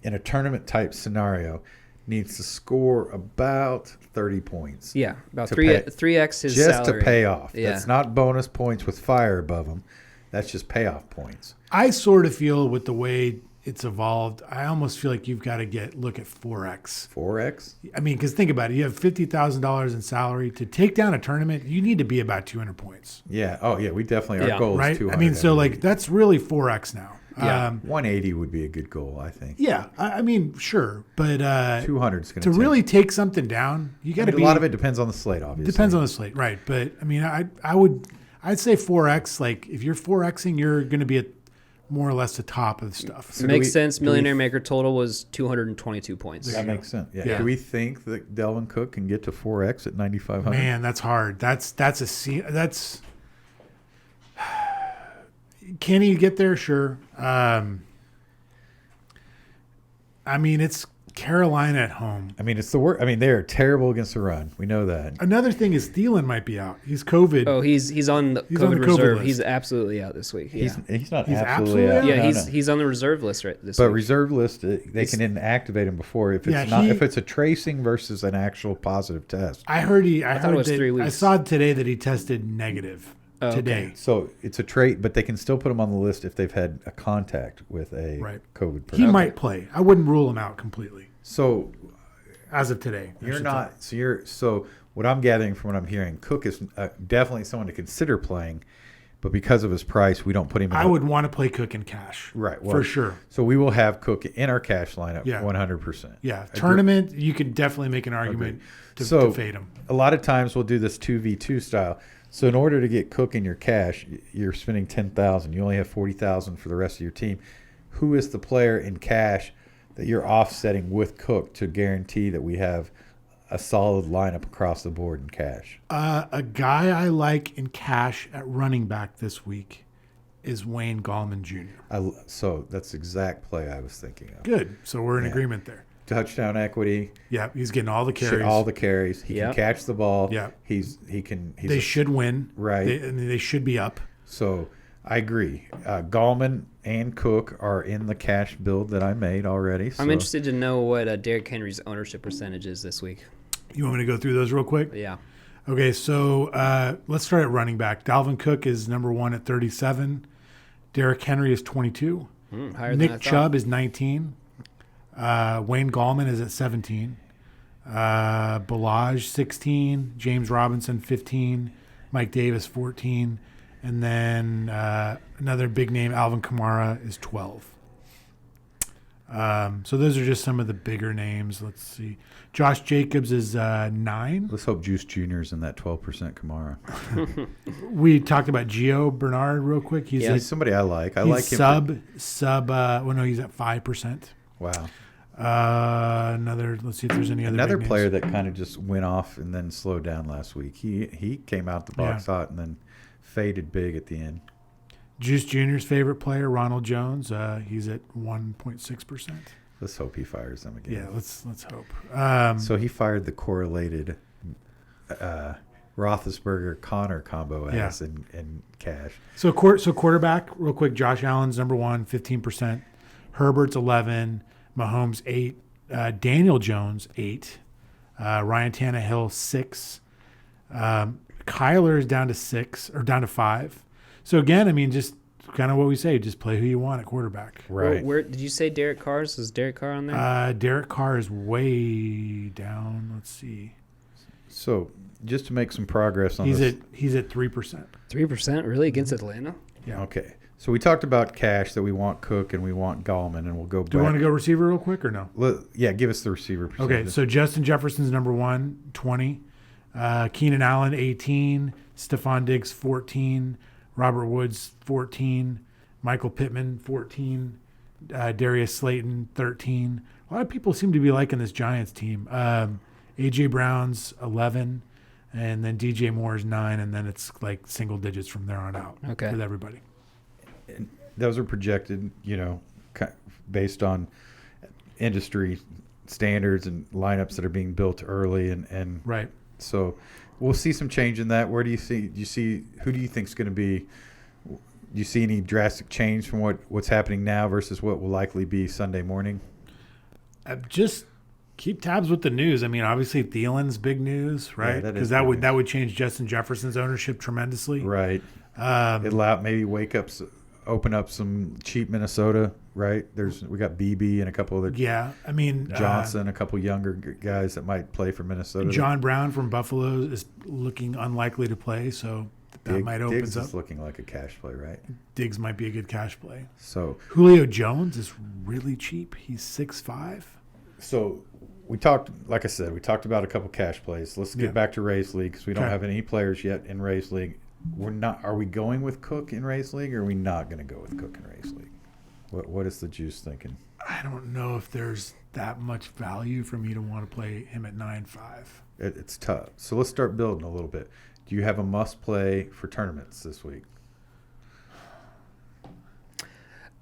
in a tournament type scenario needs to score about 30 points. Yeah, about 3x his just salary. To pay off. Yeah. That's not bonus points with fire above them. That's just payoff points. I sort of feel with the way it's evolved, I almost feel like you've got to look at 4x. 4x? I mean, because think about it. You have $50,000 in salary. To take down a tournament, you need to be about 200 points. Yeah. Oh, yeah. We definitely, our goal is 200. I mean, so that's really 4x now. Yeah. 180 would be a good goal, I think. Yeah. I mean, sure. But 200 is going to really take something down, you got to be. A lot of it depends on the slate, obviously. Depends on the slate, right. But, I mean, I'd say 4x. Like, if you're 4xing, you're going to be at more or less the top of the stuff. So makes sense. Millionaire Maker total was 222 points. That makes sense. Yeah. Do we think that Dalvin Cook can get to 4x at 9,500? Man, that's hard. That's can he get there? Sure. I mean, it's Carolina at home. I mean, it's the worst. I mean, they are terrible against the run. We know that. Another thing is Thielen might be out. He's COVID. Oh, he's on the COVID reserve. He's absolutely out this week. Yeah. He's not He's absolutely out. Yeah, he's on the reserve list this but week. Reserve list, they can inactivate him before if it's if it's a tracing versus an actual positive test. I heard it was 3 weeks. I saw today that he tested negative today. Okay. So it's a trait, but they can still put him on the list if they've had a contact with a COVID person. He might play. I wouldn't rule him out completely. So as of today, so what I'm gathering from what I'm hearing, Cook is definitely someone to consider playing, but because of his price, we don't put him in. I would want to play Cook in cash. Right. Well, for sure. So we will have Cook in our cash lineup 100%. Yeah. Tournament, you could definitely make an argument to fade him. A lot of times we'll do this 2v2 style. So in order to get Cook in your cash, you're spending $10,000. You only have $40,000 for the rest of your team. Who is the player in cash that you're offsetting with Cook to guarantee that we have a solid lineup across the board in cash? A guy I like in cash at running back this week is Wayne Gallman Jr. So that's the exact play I was thinking of. Good. So we're in agreement there. Touchdown equity. Yeah, he's getting all the carries. He can catch the ball. Yeah. They should win. Right. They should be up. So I agree. Gallman and Cook are in the cash build that I made already. So. I'm interested to know what Derrick Henry's ownership percentage is this week. You want me to go through those real quick? Yeah. Okay, so let's start at running back. Dalvin Cook is number 1 at 37. Derrick Henry is 22. Higher Nick than I Chubb thought. is 19. Wayne Gallman is at 17. Balaj 16. James Robinson 15. Mike Davis 14. And then another big name, Alvin Kamara, is 12. So those are just some of the bigger names. Let's see. Josh Jacobs is 9. Let's hope Juice Jr.'s in that 12% Kamara. We talked about Gio Bernard real quick. He's He's somebody I like. I he's like him. he's at 5%. Wow. Let's see if there's any other Another big player names. that kind of just went off and then slowed down last week. He came out the box hot and then faded big at the end. Juice Jr.'s favorite player, Ronald Jones. He's at 1.6%. Let's hope he fires them again. Yeah, let's hope. So he fired the correlated Roethlisberger-Connor combo as in cash. So quarterback, real quick. Josh Allen's number 1, 15%. Herbert's 11. Mahomes 8. Daniel Jones 8. Ryan Tannehill 6. Kyler is down to 6 or down to 5. So again, I mean, just kind of what we say, just play who you want at quarterback. Right. Where did you say Derek Carr's? Is Derek Carr on there? Derek Carr is way down. Let's see. So just to make some progress on He's this. at 3%. 3% really against Atlanta? Yeah. Okay. So we talked about cash, that we want Cook and we want Gallman, and we'll go back. Do you want to go receiver real quick or no? Yeah, give us the receiver percentage. Okay, so Justin Jefferson's number 1, 20. Keenan Allen, 18. Stephon Diggs, 14. Robert Woods, 14. Michael Pittman, 14. Darius Slayton, 13. A lot of people seem to be liking this Giants team. A.J. Brown's 11. And then DJ Moore's 9. And then it's like single digits from there on out Okay. with everybody. Those are projected, based on industry standards and lineups that are being built early, and Right. so we'll see some change in that. Where do you see? Who do you think is going to be? Do you see any drastic change from what's happening now versus what will likely be Sunday morning? Just keep tabs with the news. I mean, obviously Thielen's big news, right? that is Because big that would change Justin Jefferson's ownership tremendously. Right. It'll maybe open up some cheap Minnesota. Right. We got BB and a couple other. Yeah, I mean Johnson, a couple younger guys that might play for Minnesota. John Brown from Buffalo is looking unlikely to play, so that might open Diggs up. is looking like a cash play, right? Diggs might be a good cash play. So Julio Jones is really cheap. He's 6'5". So we talked, like I said, about a couple cash plays. Let's get Yeah. back to Rays League because we don't Okay. have any players yet in Rays League. Are we going with Cook in Rays League, or are we not going to go with Cook in Rays League? What is the juice thinking? I don't know if there's that much value for me to want to play him at 9.5. It's tough. So let's start building a little bit. Do you have a must play for tournaments this week?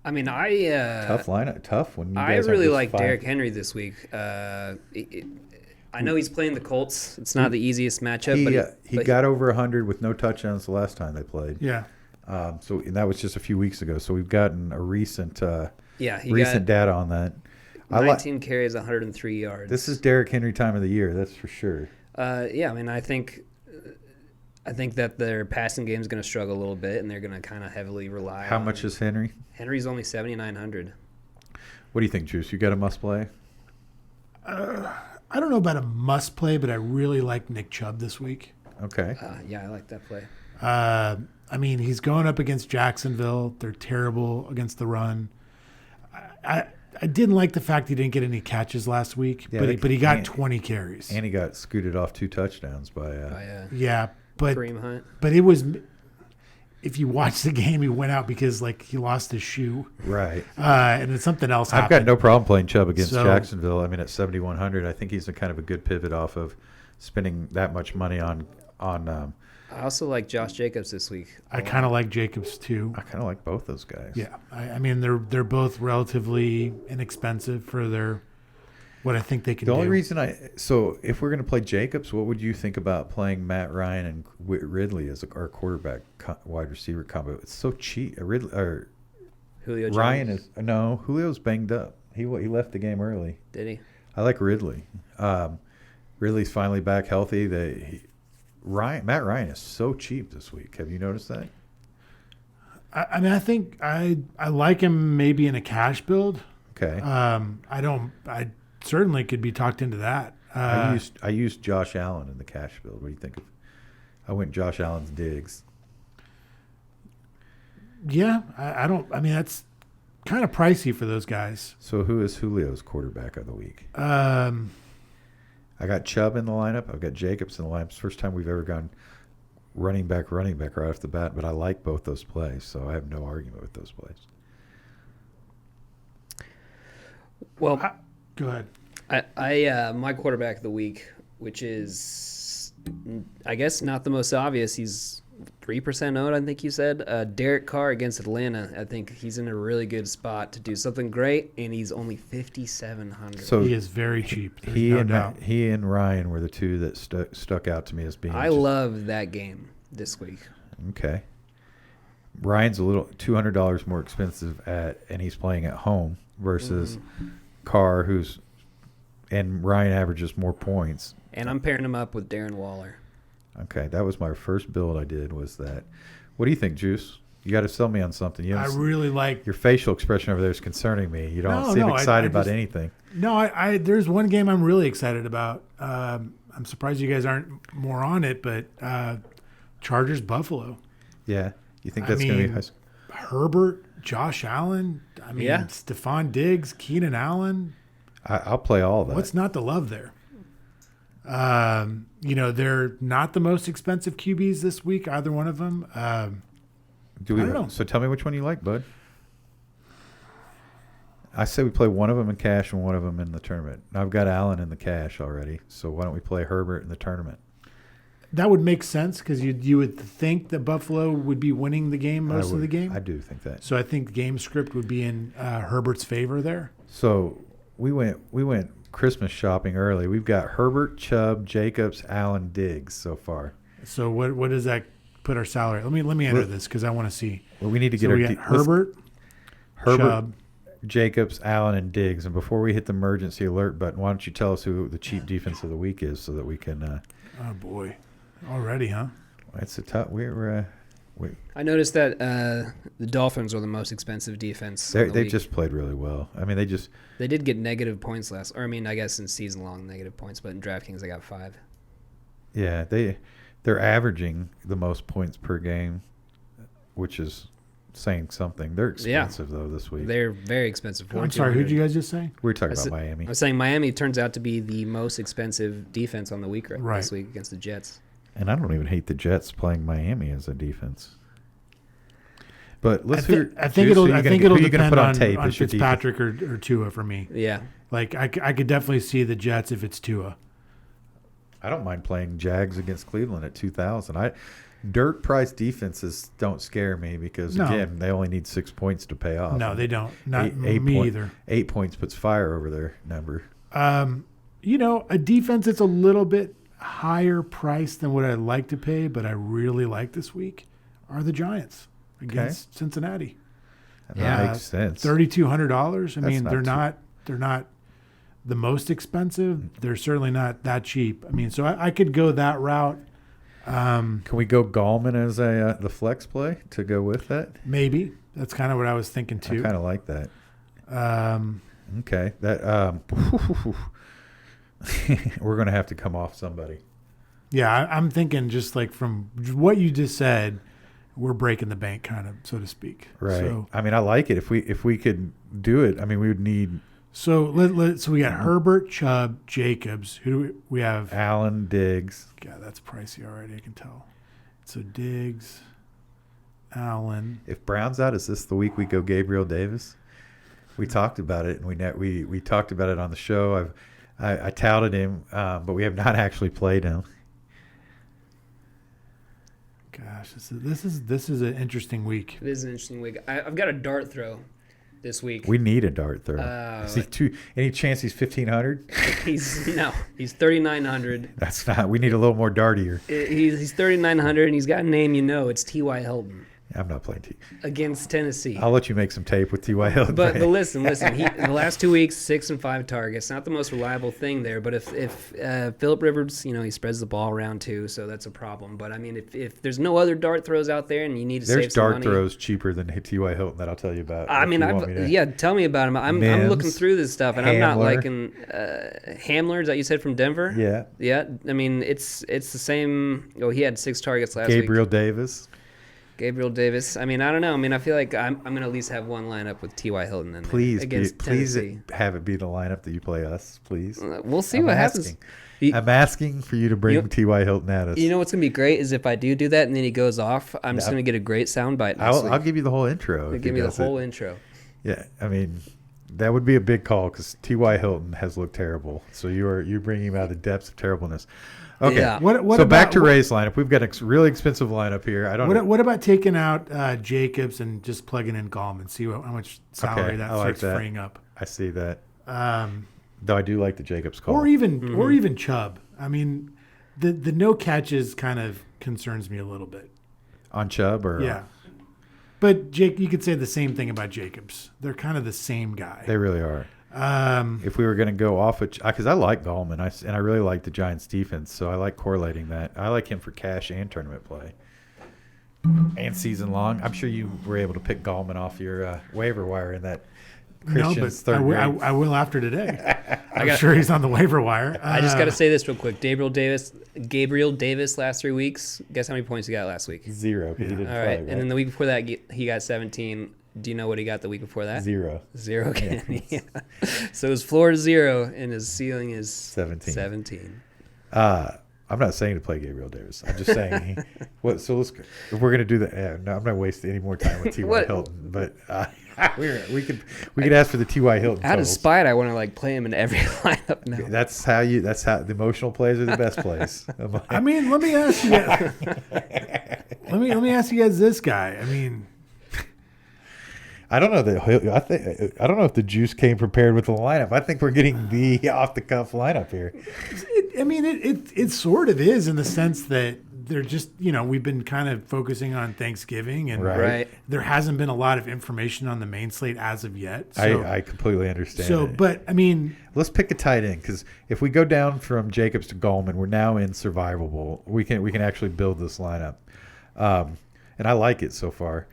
I mean, Tough lineup. Tough when you I guys really have like just Derrick Henry this week. I know he's playing the Colts. It's not the easiest matchup, He got over 100 with no touchdowns the last time they played. Yeah. And that was just a few weeks ago. So we've gotten a recent he recent got data on that. 19 carries, 103 yards. This is Derrick Henry time of the year, that's for sure. Yeah, I mean, I think that their passing game is going to struggle a little bit, and they're going to kind of heavily rely. How on much is Henry? Henry's only 7,900. What do you think, Juice? You got a must play? I don't know about a must play, but I really like Nick Chubb this week. Okay. Yeah, I like that play. I mean, he's going up against Jacksonville. They're terrible against the run. I didn't like the fact he didn't get any catches last week, Yeah, but he got 20 carries. And he got scooted off 2 touchdowns by Yeah, but Kareem Hunt. it was. If you watch the game, he went out because he lost his shoe, right. and then something else I've happened. got no problem playing Chubb against So- Jacksonville. I mean, at 7,100, I think he's a kind of a good pivot off of spending that much money on. I also like Josh Jacobs this week. I kind of like Jacobs too. I kind of like both those guys. Yeah, I mean they're both relatively inexpensive for what I think they can The do. only reason so if we're going to play Jacobs, what would you think about playing Matt Ryan and Ridley as our quarterback wide receiver combo? It's so cheap. Julio Jones. Ryan Julio's banged up. He left the game early. Did he? I like Ridley. Ridley's finally back healthy. Matt Ryan is so cheap this week. Have you noticed that? I mean, I think I like him maybe in a cash build. Okay. I certainly could be talked into that. I used Josh Allen in the cash build. What do you think of? I went Josh Allen's Diggs. Yeah, I don't. I mean, that's kind of pricey for those guys. So who is Julio's quarterback of the week? Um, I got Chubb in the lineup. I've got Jacobs in the lineup. It's the first time we've ever gone running back right off the bat. But I like both those plays, so I have no argument with those plays. Well, go ahead. I my quarterback of the week, which is, I guess, not the most obvious. He's 3% owned, I think you said. Derek Carr against Atlanta. I think he's in a really good spot to do something great, and he's only 5,700. So He is very cheap. There's he no and doubt. he and Ryan were the two that stuck out to me as being. I love that game this week. Okay. Ryan's a little $200 more expensive and he's playing at home versus Carr, and Ryan averages more points. And I'm pairing him up with Darren Waller. Okay, that was my first build I did was that. What do you think, Juice? You got to sell me on something. You I don't really like. your facial expression over there is concerning me. You don't No, seem no, I excited about just- anything. No, I there's one game I'm really excited about. I'm surprised you guys aren't more on it, but Chargers Buffalo. Yeah, you think I that's going to be mean, high? Herbert, Josh Allen. I mean, Yeah. Stephon Diggs, Keenan Allen. I'll play all of that. What's not to love there? They're not the most expensive QBs this week, either one of them. Do we? I don't know. So tell me which one you like, bud. I say we play one of them in cash and one of them in the tournament. I've got Allen in the cash already, so why don't we play Herbert in the tournament? That would make sense because you would think that Buffalo would be winning the game most of the game. I do think that. So I think the game script would be in Herbert's favor there. So we went Christmas shopping early. We've got Herbert, Chubb, Jacobs, Allen, Diggs so far. So what does that put our salary? Let me enter this because I want to see. Well, we need to So get our we got let's- Herbert, Chubb. Jacobs, Allen, and Diggs. And before we hit the emergency alert button, why don't you tell us who the cheap defense of the week is so that we can. Oh boy, already, huh? It's a tough. I noticed that the Dolphins are the most expensive defense. They in the league. just played really well. I mean, They did get negative points I guess in season long negative points, but in DraftKings they got 5. yeah, they're averaging the most points per game, which is saying something. They're expensive though this week. They're very expensive. I'm sorry, who'd you guys just say? We were talking I about said- Miami. I was saying Miami turns out to be the most expensive defense on the week Right. this week against the Jets. And I don't even hate the Jets playing Miami as a defense. But let's I think Juice, it'll who you gonna depend put on tape as your defense? Fitzpatrick or Tua for me. Yeah. Like I could definitely see the Jets if it's Tua. I don't mind playing Jags against Cleveland at 2,000. Dirt price defenses don't scare me because No. again they only need 6 points to pay off. No, they don't. Not Eight me point- either. 8 points puts fire over their number. A defense that's a little bit higher price than what I'd like to pay, but I really like this week are the Giants against Cincinnati. And that makes sense. $3,200. I mean, not they're not the most expensive. They're certainly not that cheap. I mean, so I could go that route. Can we go Gallman as the flex play to go with that? Maybe that's kind of what I was thinking I too. kind of like that. Okay, that we're going to have to come off somebody. Yeah, I'm thinking just like from what you just said, we're breaking the bank, kind of, so to speak. Right. So, I mean, I like it. If we could do it, I mean, we would need so we got Herbert, Chubb, Jacobs. Who do we have? Allen, Diggs. God, that's pricey already. I can tell. So Diggs, Allen. If Brown's out, is this the week we go Gabriel Davis? We talked about it, and we talked about it on the show. I touted him, but we have not actually played him. Gosh, this is an interesting week. It is an interesting week. I've got a dart throw this week. We need a dart throw. Is he any chance he's 1,500? He's 3,900. That's not. We need a little more dartier. He's 3,900 and he's got a name it's T.Y. Hilton I'm not playing T. against Tennessee. I'll let you make some tape with T.Y. Hilton. But listen. The last 2 weeks, 6 and 5 targets. Not the most reliable thing there. But if Phillip Rivers, he spreads the ball around too, so that's a problem. But I mean, if there's no other dart throws out there and you need to There's save some dart money, throws cheaper than T.Y. Hilton that I'll tell you about. I if mean, you want me to. yeah, tell me about him. I'm looking Mims, through this stuff, and I'm not Hamler. liking Hamler. Is that you said from Denver? Yeah. Yeah. I mean, it's the same. Oh, he had 6 targets last week. Gabriel Davis. Gabriel Davis. I mean, I don't know. I mean, I feel like I'm going to at least have one lineup with T.Y. Hilton in there Please against please Tennessee. have it be the lineup that you play us, please. We'll see I'm what asking. happens. I'm asking for you to bring T.Y. Hilton at us. You know what's going to be great is if I do that and then he goes off, I'm just going to get a great soundbite next week. I'll give you the whole intro. if Give he me the does it. whole intro. Yeah, I mean, that would be a big call because T.Y. Hilton has looked terrible. So you're bringing him out of the depths of terribleness. Okay, Yeah. What so about, back to Ray's lineup. We've got a really expensive lineup here. I don't know. What about taking out Jacobs and just plugging in Gallman? See how much salary that I like starts that. freeing up. I see that. Though I do like the Jacobs call. Or even Chubb. I mean, the no catches kind of concerns me a little bit. On Chubb or Yeah. But Jake, you could say the same thing about Jacobs. They're kind of the same guy. They really are. If we were going to go off of, because I like Gallman, and I really like the Giants defense, so I like correlating that. I like him for cash and tournament play, and season long. I'm sure you were able to pick Gallman off your waiver wire in that Christian's no, third but grade. I will after today. I'm sure he's on the waiver wire. I just got to say this real quick. Gabriel Davis last 3 weeks. Guess how many points he got last week? 0 because he didn't All play. right. Right? And then the week before that, he got 17. Do you know what he got the week before that? 0. 0 again. Yeah. So his floor is 0 and his ceiling is 17. I'm not saying to play Gabriel Davis. I'm just saying so if we're gonna do that. No, I'm not wasting any more time with T.Y. Hilton. But we could ask for the T.Y. Hilton. Out of totals. spite, I want to play him in every lineup now. That's how the emotional plays are the best plays. I mean, let me ask you. let me ask you guys this guy. I mean, I don't know that I don't know if the juice came prepared with the lineup. I think we're getting the off the cuff lineup here. it sort of is in the sense that they're just, we've been kind of focusing on Thanksgiving and Right. there hasn't been a lot of information on the main slate as of yet. So, I completely understand. so it. but I mean, Let's pick a tight end because if we go down from Jacobs to Gallman, we're now in survivable. We can actually build this lineup, and I like it so far.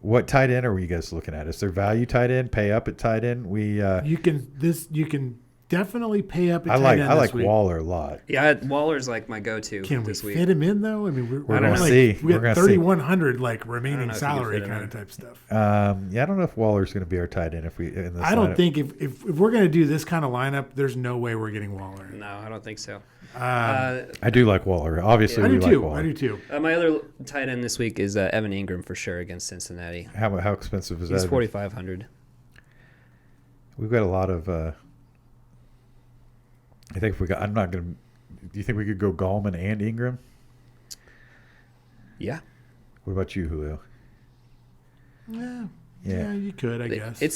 What tight end are we guys looking at? Is there value tight end? Pay up at tight end? you can definitely pay up at I tight end like this week. Waller a lot. Yeah, Waller's my go-to Can we this week. fit him in though? I mean, we're gonna like, see. We We're got gonna see. 3,100 remaining know if you can salary fit him kind in. of type stuff. Yeah, I don't know if Waller's going to be our tight end if we in this I don't lineup. think if we're going to do this kind of lineup, there's no way we're getting Waller. No, I don't think so. I do like Waller. Obviously, I we do like too. Waller. I do too. My other tight end this week is Evan Ingram for sure against Cincinnati. How expensive is He's that? 4,500. We've got a lot of. I think if we got. I'm not going to. Do you think we could go Gallman and Ingram? Yeah. What about you, Julio? Yeah, you could, I guess. I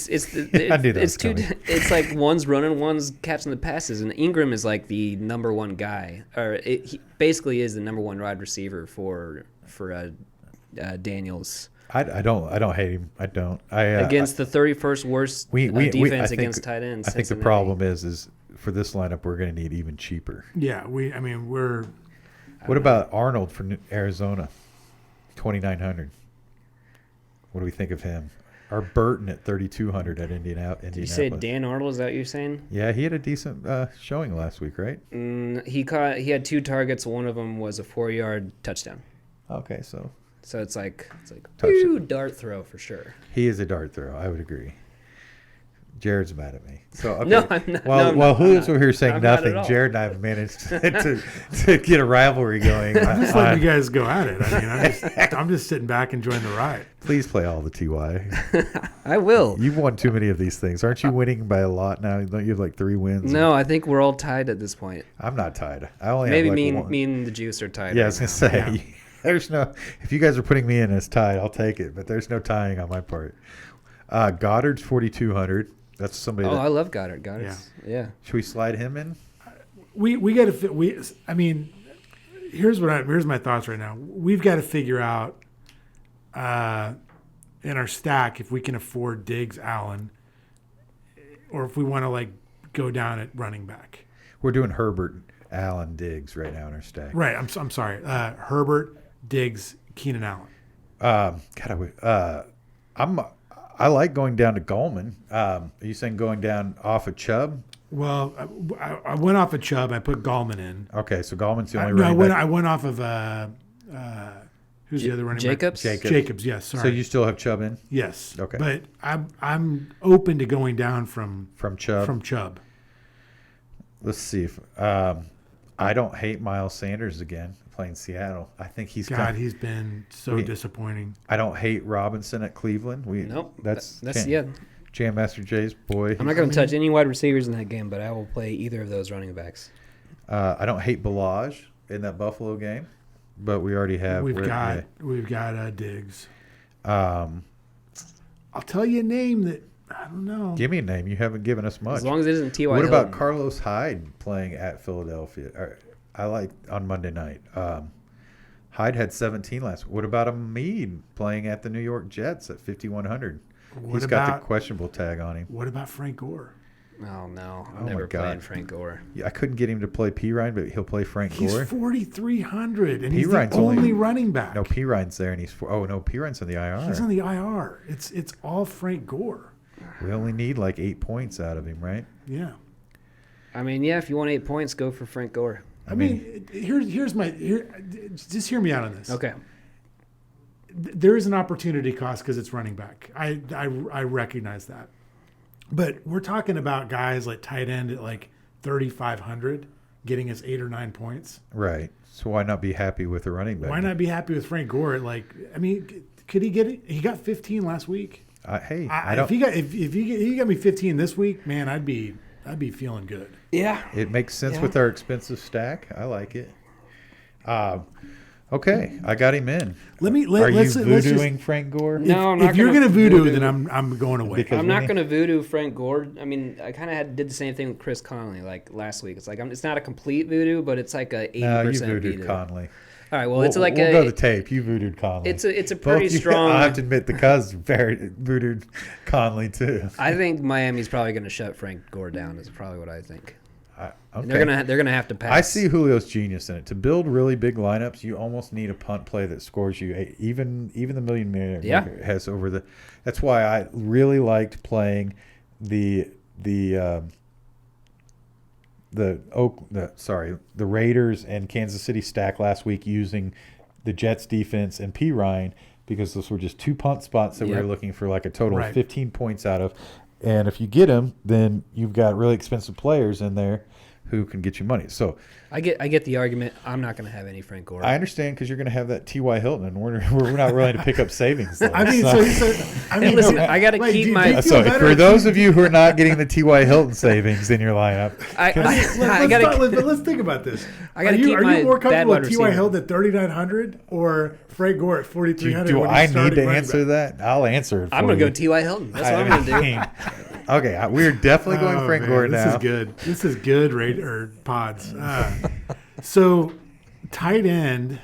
knew that was coming. It's like one's running, one's catching the passes, and Ingram is like the number one guy, or he basically is the number one wide receiver for Daniels I don't hate him. I don't. against the 31st worst defense I think, against tight ends. I think the problem is for this lineup we're going to need even cheaper. Yeah, we're. What about Arnold for Arizona? 2,900. What do we think of him? Or Burton at 3,200 at Indianapolis. You said Dan Arnold? Is that what you're saying? Yeah, he had a decent showing last week, right? He had 2 targets. One of them was a 4-yard touchdown. Okay, so So it's Touch whew, dart throw for sure. he is a dart throw. I would agree. Jared's mad at me. So okay. No, I'm not. While No, I'm Julio's not. over here saying I'm not at nothing, all. Jared and I have managed to get a rivalry going. I'm just letting you guys go at it. I mean, I'm just sitting back enjoying the ride. Please play all the TY. I will. You've won too many of these things. Aren't you winning by a lot now? Don't you have like 3 wins? No, I think we're all tied at this point. I'm not tied. I only Maybe have like me, one. me and the Juice are tied. Yeah, I right was gonna now. say there's no. If you guys are putting me in as tied, I'll take it. But there's no tying on my part. Goddard's 4,200. That's somebody. Oh, that, I love Goddard. Goddard's, yeah. should we slide him in? We got to fit. I mean, here's my thoughts right now. We've got to figure out in our stack if we can afford Diggs, Allen, or if we want to like go down at running back. We're doing Herbert, Allen, Diggs right now in our stack. Right. I'm sorry. Herbert, Diggs, Keenan Allen. I like going down to Gallman. Are you saying going down off of Chubb? Well, I went off of Chubb. I put Gallman in. Okay, so Gallman's the only No, running back. I went off of Who's the other running Jacobs? back? Jacobs, yes. Sorry. So you still have Chubb in? Yes. Okay. But I'm open to going down from Chubb? From Chubb. Let's see. If I don't hate Miles Sanders again playing Seattle. I think he's he's been so disappointing. I don't hate Robinson at Cleveland. Nope. That's yeah. Jam Master Jay's boy. I'm not going to touch any wide receivers in that game, but I will play either of those running backs. I don't hate Balaj in that Buffalo game, but we already have. We've got Diggs. Um, I'll tell you a name that I don't know. Give me a name. You haven't given us much. As long as it isn't T.Y. What Hilton. about Carlos Hyde playing at Philadelphia? I like on Monday night. Hyde had 17 last. What about Mead playing at the New York Jets at 5,100? He's got the questionable tag on him. What about Frank Gore? Oh, no. I'm Oh, my never playing God. Frank Gore. Yeah, I couldn't get him to play P. Ryan, but he'll play Frank He's Gore. 4,300, and he's the Ryan's only running back. No, P. Ryan's there, and he's P. Ryan's on the IR. He's on the IR. It's all Frank Gore. We only need like 8 points out of him, right? Yeah. I mean, yeah, if you want 8 points, go for Frank Gore. I mean, here's my just hear me out on this. Okay. There is an opportunity cost because it's running back. I recognize that, but we're talking about guys like tight end at like 3,500 getting us 8 or 9 points. Right. So why not be happy with the running back? Why not be happy with Frank Gore? Could he get it? He got 15 last week. I don't. If he got me 15 this week, man, I'd be feeling good. Yeah. It makes sense with our expensive stack. I like it. Okay, I got him in. Are you voodooing Frank Gore? No, I'm not. If you're gonna voodoo, then I'm going away. Because I'm not going to voodoo Frank Gore. I mean, I kind of did the same thing with Chris Conley like last week. It's like it's not a complete voodoo, but it's like a 80% No, you voodooed voodoo. Conley. All right, well, it's like we'll go to tape. You voodooed Conley. It's a pretty strong. I have to admit, the Cuz voodooed Conley too. I think Miami's probably going to shut Frank Gore down. Is probably what I think. Okay. They're gonna have to pass. I see Julio's genius in it. To build really big lineups, you almost need a punt play that scores you. Even the Million Millionaire has over the. That's why I really liked playing the Raiders and Kansas City stack last week using the Jets defense and P. Ryan, because those were just 2 punt spots that we were looking for like a total of 15 points out of. And if you get them, then you've got really expensive players in there who can get you money. So I get the argument. I'm not going to have any Frank Gore. I understand, because you're going to have that T.Y. Hilton, and we're not willing to pick up savings. Though. Listen, I got to keep my. So for those of you who are not getting the T.Y. Hilton savings in your lineup, let's think about this. I got to keep my. Are you more comfortable with T.Y. receiver. Hilton at 3,900 or Frank Gore at 4,300? do I need to answer that? I'll answer it for I'm going to you. go T.Y. Hilton. That's what I'm going to do. Okay, we're definitely going Frank Gore now. This is good. This is good, pods. So, tight end.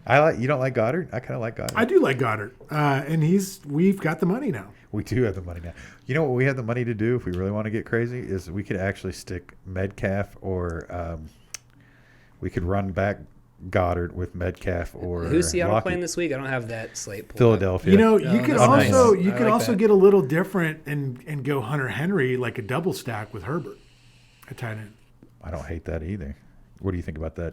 You don't like Goddard? I kind of like Goddard. I do like Goddard, and we've got the money now. We do have the money now. You know what we have the money to do if we really want to get crazy is we could actually stick Metcalf or we could run back Goddard with Metcalf or Who's Seattle Lockett. playing this week? I don't have that slate pulled Philadelphia. You know, you could also nice. you could also get a little different and go Hunter Henry like a double stack with Herbert at tight end. I don't hate that either. What do you think about that?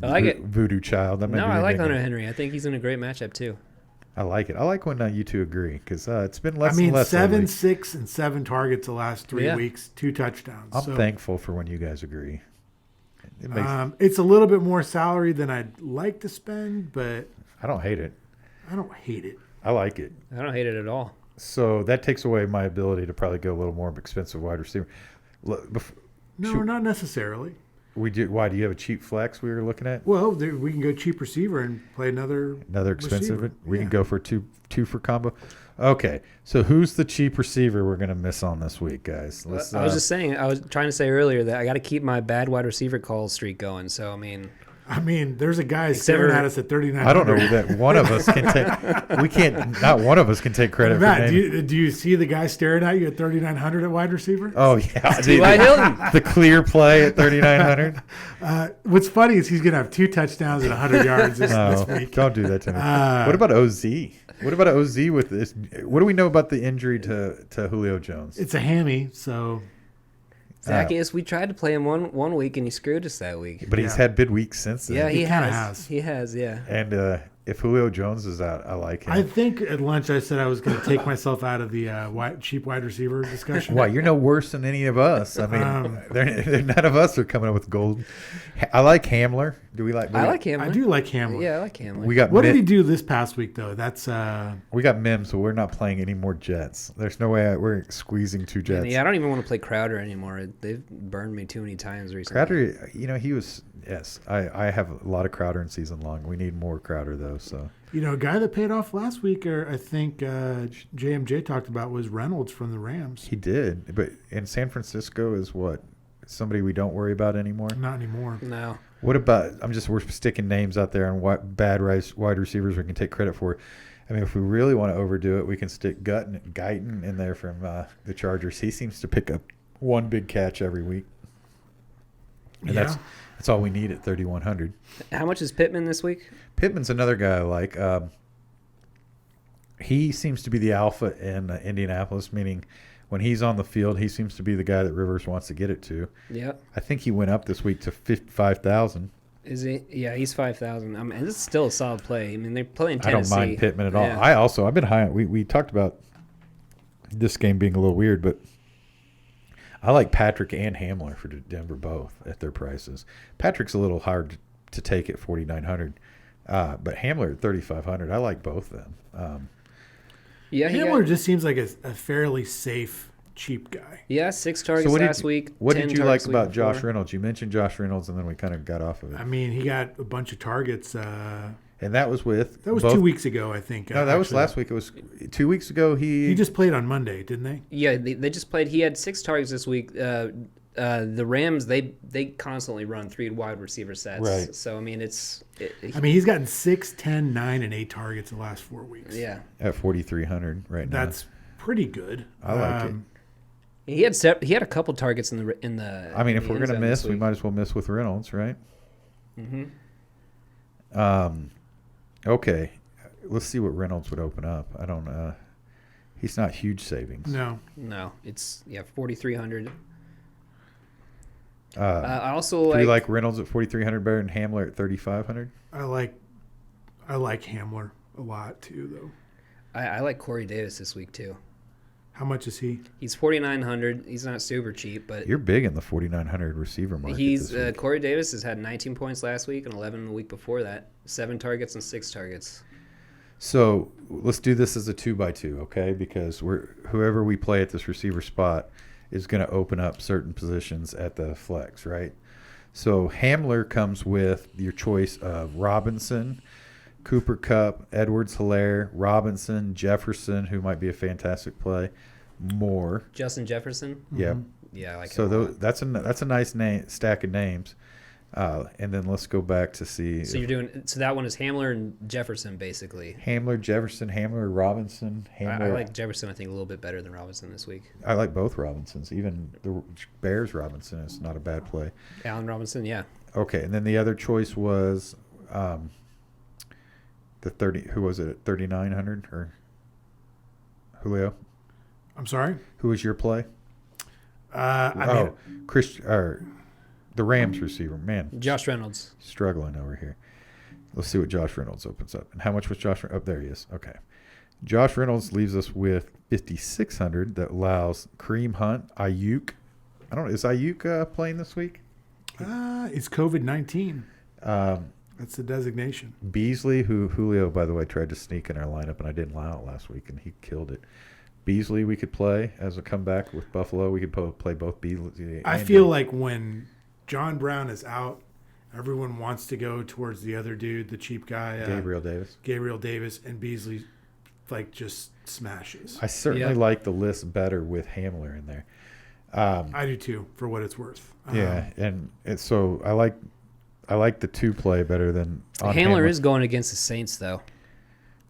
I like it. Voodoo child. I like Hunter Henry. I think he's in a great matchup too. I like it. I like when you two agree, because it's been less and less. 7, lately. 6, and 7 targets the last 3 weeks, 2 touchdowns. I'm thankful for when you guys agree. It makes, it's a little bit more salary than I'd like to spend, but I don't hate it. I don't hate it. I like it. I don't hate it at all. So that takes away my ability to probably go a little more expensive wide receiver. No, not necessarily. We do. Why do you have a cheap flex we were looking at? Well, we can go cheap receiver and play another expensive. receiver. We can go for two for combo. Okay, so who's the cheap receiver we're gonna miss on this week, guys? I was just saying. I was trying to say earlier that I got to keep my bad wide receiver call streak going. So I mean, there's a guy staring at us at 39. I don't know that one of us can take. We can't. Not one of us can take credit Matt, for naming. do you see the guy staring at you at 3,900 at wide receiver? Oh yeah, T.Y. Hilton. The clear play at 3,900. What's funny is he's gonna have 2 touchdowns and 100 yards this week. Don't do that to me. What about OZ? What about OZ with this? What do we know about the injury to Julio Jones? It's a hammy, so. Zacchaeus, we tried to play him one week and he screwed us that week. But he's had big weeks since then. Yeah, he kinda has. He has, yeah. And if Julio Jones is out, I like him. I think at lunch I said I was going to take myself out of the cheap wide receiver discussion. Why, you're no worse than any of us. I mean, none of us are coming up with gold. I like Hamler. Do we like? I like him. I do like Hamler. Yeah, I like him. We got. What did he do this past week though? That's we got Mims, so we're not playing any more Jets. There's no way we're squeezing 2 Jets. Yeah, I don't even want to play Crowder anymore. They've burned me too many times recently. Crowder, he was. Yes, I have a lot of Crowder in season long. We need more Crowder though. So a guy that paid off last week, or I think JMJ talked about, was Reynolds from the Rams. he did, but in San Francisco is what somebody we don't worry about anymore. Not anymore. No. What about? We're sticking names out there on what bad wide receivers we can take credit for. I mean, if we really want to overdo it, we can stick Guyton in there from the Chargers. He seems to pick up one big catch every week, and Yeah. that's all we need at 3,100. How much is Pittman this week? Pittman's another guy I like. He seems to be the alpha in Indianapolis, meaning when he's on the field, he seems to be the guy that Rivers wants to get it to. Yeah. I think he went up this week to 5,000. Is he? Yeah, he's 5,000. I mean, this is still a solid play. I mean, they're playing I Tennessee. don't mind Pittman at all. Yeah. I've been high. We talked about this game being a little weird, but I like Patrick and Hamler for Denver both at their prices. Patrick's a little hard to take at 4,900, but Hamler at 3,500. I like both of them. Yeah, Hamler just seems like a fairly safe, cheap guy. Yeah, 6 targets last week. What 10 did you like targets the week about Josh before. Reynolds? You mentioned Josh Reynolds, and then we kind of got off of it. I mean, he got a bunch of targets. And that was with That was both, 2 weeks ago, I think. No, that was actually. last week. It was 2 weeks ago. He just played on Monday, didn't they? Yeah, they just played. He had 6 targets this week. The Rams, they constantly run 3 wide receiver sets. Right. So, I mean, He's gotten 6, 10, 9, and 8 targets the last 4 weeks. yeah. at 4,300 right now. That's pretty good. I like it. He had a couple targets in the. I mean, if in we're the gonna end zone miss, this we week. might as well miss with Reynolds, right? Mm-hmm. Okay, let's see what Reynolds would open up. I don't. He's not huge savings. No. No, it's 4,300. Uh, I also do like. we like Reynolds at 4,300 better than Hamler at 3,500? I like Hamler a lot too, though. I like Corey Davis this week too. How much is he? He's 4,900. He's not super cheap, but You're big in the 4,900 receiver market. he's this week. Corey Davis has had 19 points last week and 11 the week before that. 7 targets and 6 targets. So let's do this as a 2x2, okay? Because whoever we play at this receiver spot is going to open up certain positions at the flex, right? So Hamler comes with your choice of Robinson, Cooper Kupp, Edwards-Helaire, Robinson, Jefferson, who might be a fantastic play, Moore. Justin Jefferson. Yep. Yeah, I like So him a lot. that's a nice stack of names. And then let's go back to see So that one is Hamler and Jefferson basically. Hamler, Jefferson, Hamler, Robinson. Hamler. I like Jefferson, I think, a little bit better than Robinson this week. I like both Robinsons. Even the Bears Robinson is not a bad play. Allen Robinson, yeah. Okay, and then the other choice was the 30. Who was it at 3,900 or Julio? I'm sorry. Who was your play? I mean, The Rams receiver. Man, Josh Reynolds. struggling over here. Let's see what Josh Reynolds opens up. And how much was Josh? Oh, there he is. Okay. Josh Reynolds leaves us with 5,600. That allows Kareem Hunt, Ayuk. I don't know. Is Ayuk playing this week? it's COVID-19. That's the designation. Beasley, who Julio, by the way, tried to sneak in our lineup, and I didn't allow it last week, and he killed it. Beasley, we could play as a comeback with Buffalo. We could play both Beasley. I and feel like when John Brown is out, everyone wants to go towards the other dude, the cheap guy, Gabriel Davis, and Beasley, just smashes. I certainly like the list better with Hamler in there. I do too, for what it's worth. Yeah, and so I like the 2 play better than on Hamler is going against the Saints, though.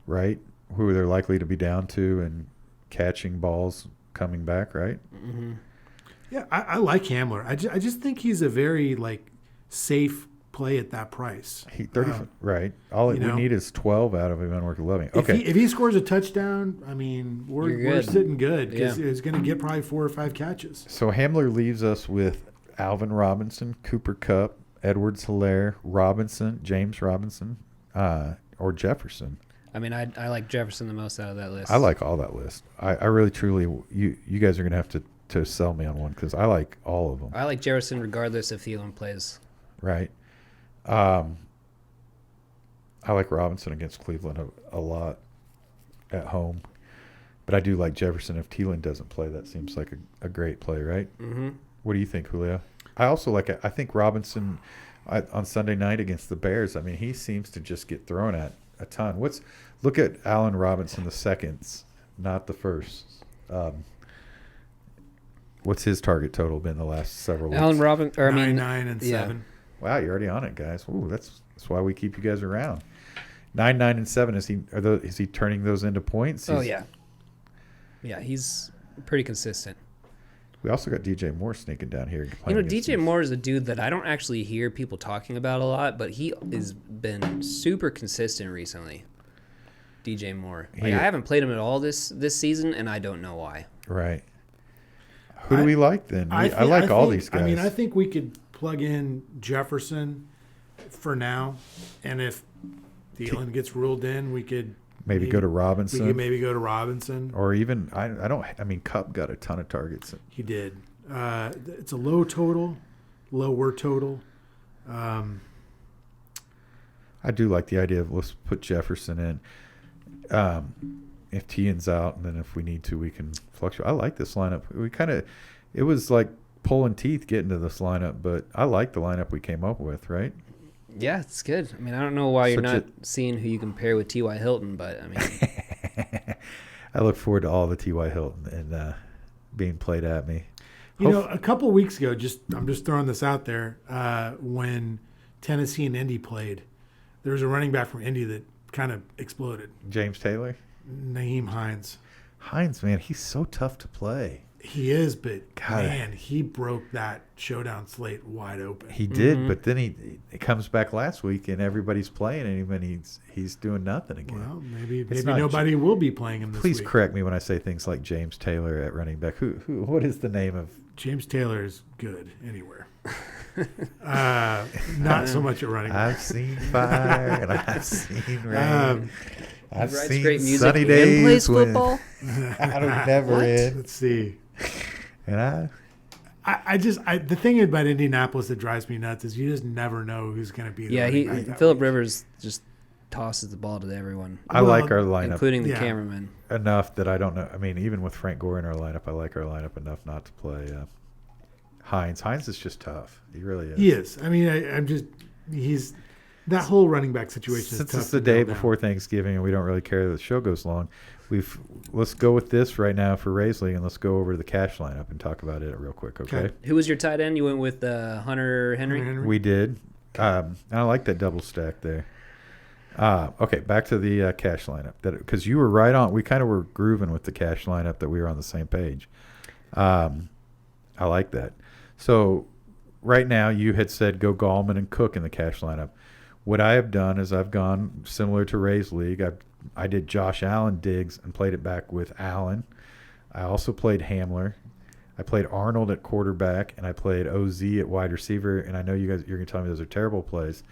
right, who they're likely to be down to and catching balls coming back, right? Mm-hmm. Yeah, I like Hamler. I just think he's a very safe play at that price. Right. All we need is 12 out of him, and we're loving. Okay. If he scores a touchdown, I mean, we're good. sitting good because Yeah. it's going to get probably 4 or 5 catches. So Hamler leaves us with Alvin Robinson, Cooper Kupp, Edwards-Helaire, Robinson, James Robinson, or Jefferson. I mean, I like Jefferson the most out of that list. I like all that list. I really, truly, you guys are going to have to sell me on one because I like all of them. I like Jefferson regardless if Thielen plays. Right. I like Robinson against Cleveland a lot at home. But I do like Jefferson if Thielen doesn't play. That seems like a great play, right? Mm-hmm. What do you think, Julio? I also like – I think Robinson on Sunday night against the Bears, I mean, he seems to just get thrown at a ton. Look at Allen Robinson the seconds, not the first. What's his target total been the last several weeks? Allen Robinson, or I mean, 9 and 7. Wow, you're already on it, guys. Ooh, that's why we keep you guys around. 9, 9, and 7. Is he turning those into points? Yeah, he's pretty consistent. We also got DJ Moore sneaking down here. DJ Moore is a dude that I don't actually hear people talking about a lot, but he has been super consistent recently. DJ Moore. I haven't played him at all this season, and I don't know why. Right. Who do we like then? I like all these guys. I mean, I think we could plug in Jefferson for now, and if Thielen gets ruled in, we could maybe go to Robinson. We could maybe go to Robinson, or even I mean, Kupp got a ton of targets. He did. It's a lower total. I do like the idea of let's put Jefferson in. If Tien's out, and then if we need to, we can fluctuate. I like this lineup. It was like pulling teeth getting to this lineup, but I like the lineup we came up with, right? Yeah, it's good. I mean, I don't know why you're not seeing who you compare with T.Y. Hilton, but I mean, I look forward to all the T.Y. Hilton and being played at me. You know, a couple of weeks ago, I'm just throwing this out there, when Tennessee and Indy played, there was a running back from Indy that kind of exploded. James Taylor? Nyheim Hines. Hines, man, he's so tough to play. He is, but God. Man, he broke that showdown slate wide open. He did, but then he comes back last week and everybody's playing him and he's doing nothing again. Well, maybe nobody will be playing him this week. Please correct me when I say things like James Taylor at running back. What is the name of James Taylor? Is good anywhere. Not so much at running back. I've seen fire and I've seen rain. I've seen great music sunny and days plays when football. I don't never end. Let's see. And the thing about Indianapolis that drives me nuts is you just never know who's going to be there. Yeah, Phillip Rivers just tosses the ball to everyone. I like our lineup, including the cameraman, enough that I don't know. I mean, even with Frank Gore in our lineup, I like our lineup enough not to play Hines. Hines is just tough. He really is. He is. I mean, he's that whole running back situation. Since is tough it's the day before Thanksgiving and we don't really care that the show goes long, let's go with this right now for Rays League and let's go over to the cash lineup and talk about it real quick, okay? Who was your tight end? You went with Hunter Henry? We did. And I like that double stack there. Okay, back to the cash lineup. Because you were right on. We kind of were grooving with the cash lineup that we were on the same page. I like that. So right now you had said go Gallman and Cook in the cash lineup. What I have done is I've gone similar to Rays League. I did Josh Allen Diggs and played it back with Allen. I also played Hamler. I played Arnold at quarterback, and I played OZ at wide receiver. And I know you guys, you're going to tell me those are terrible plays.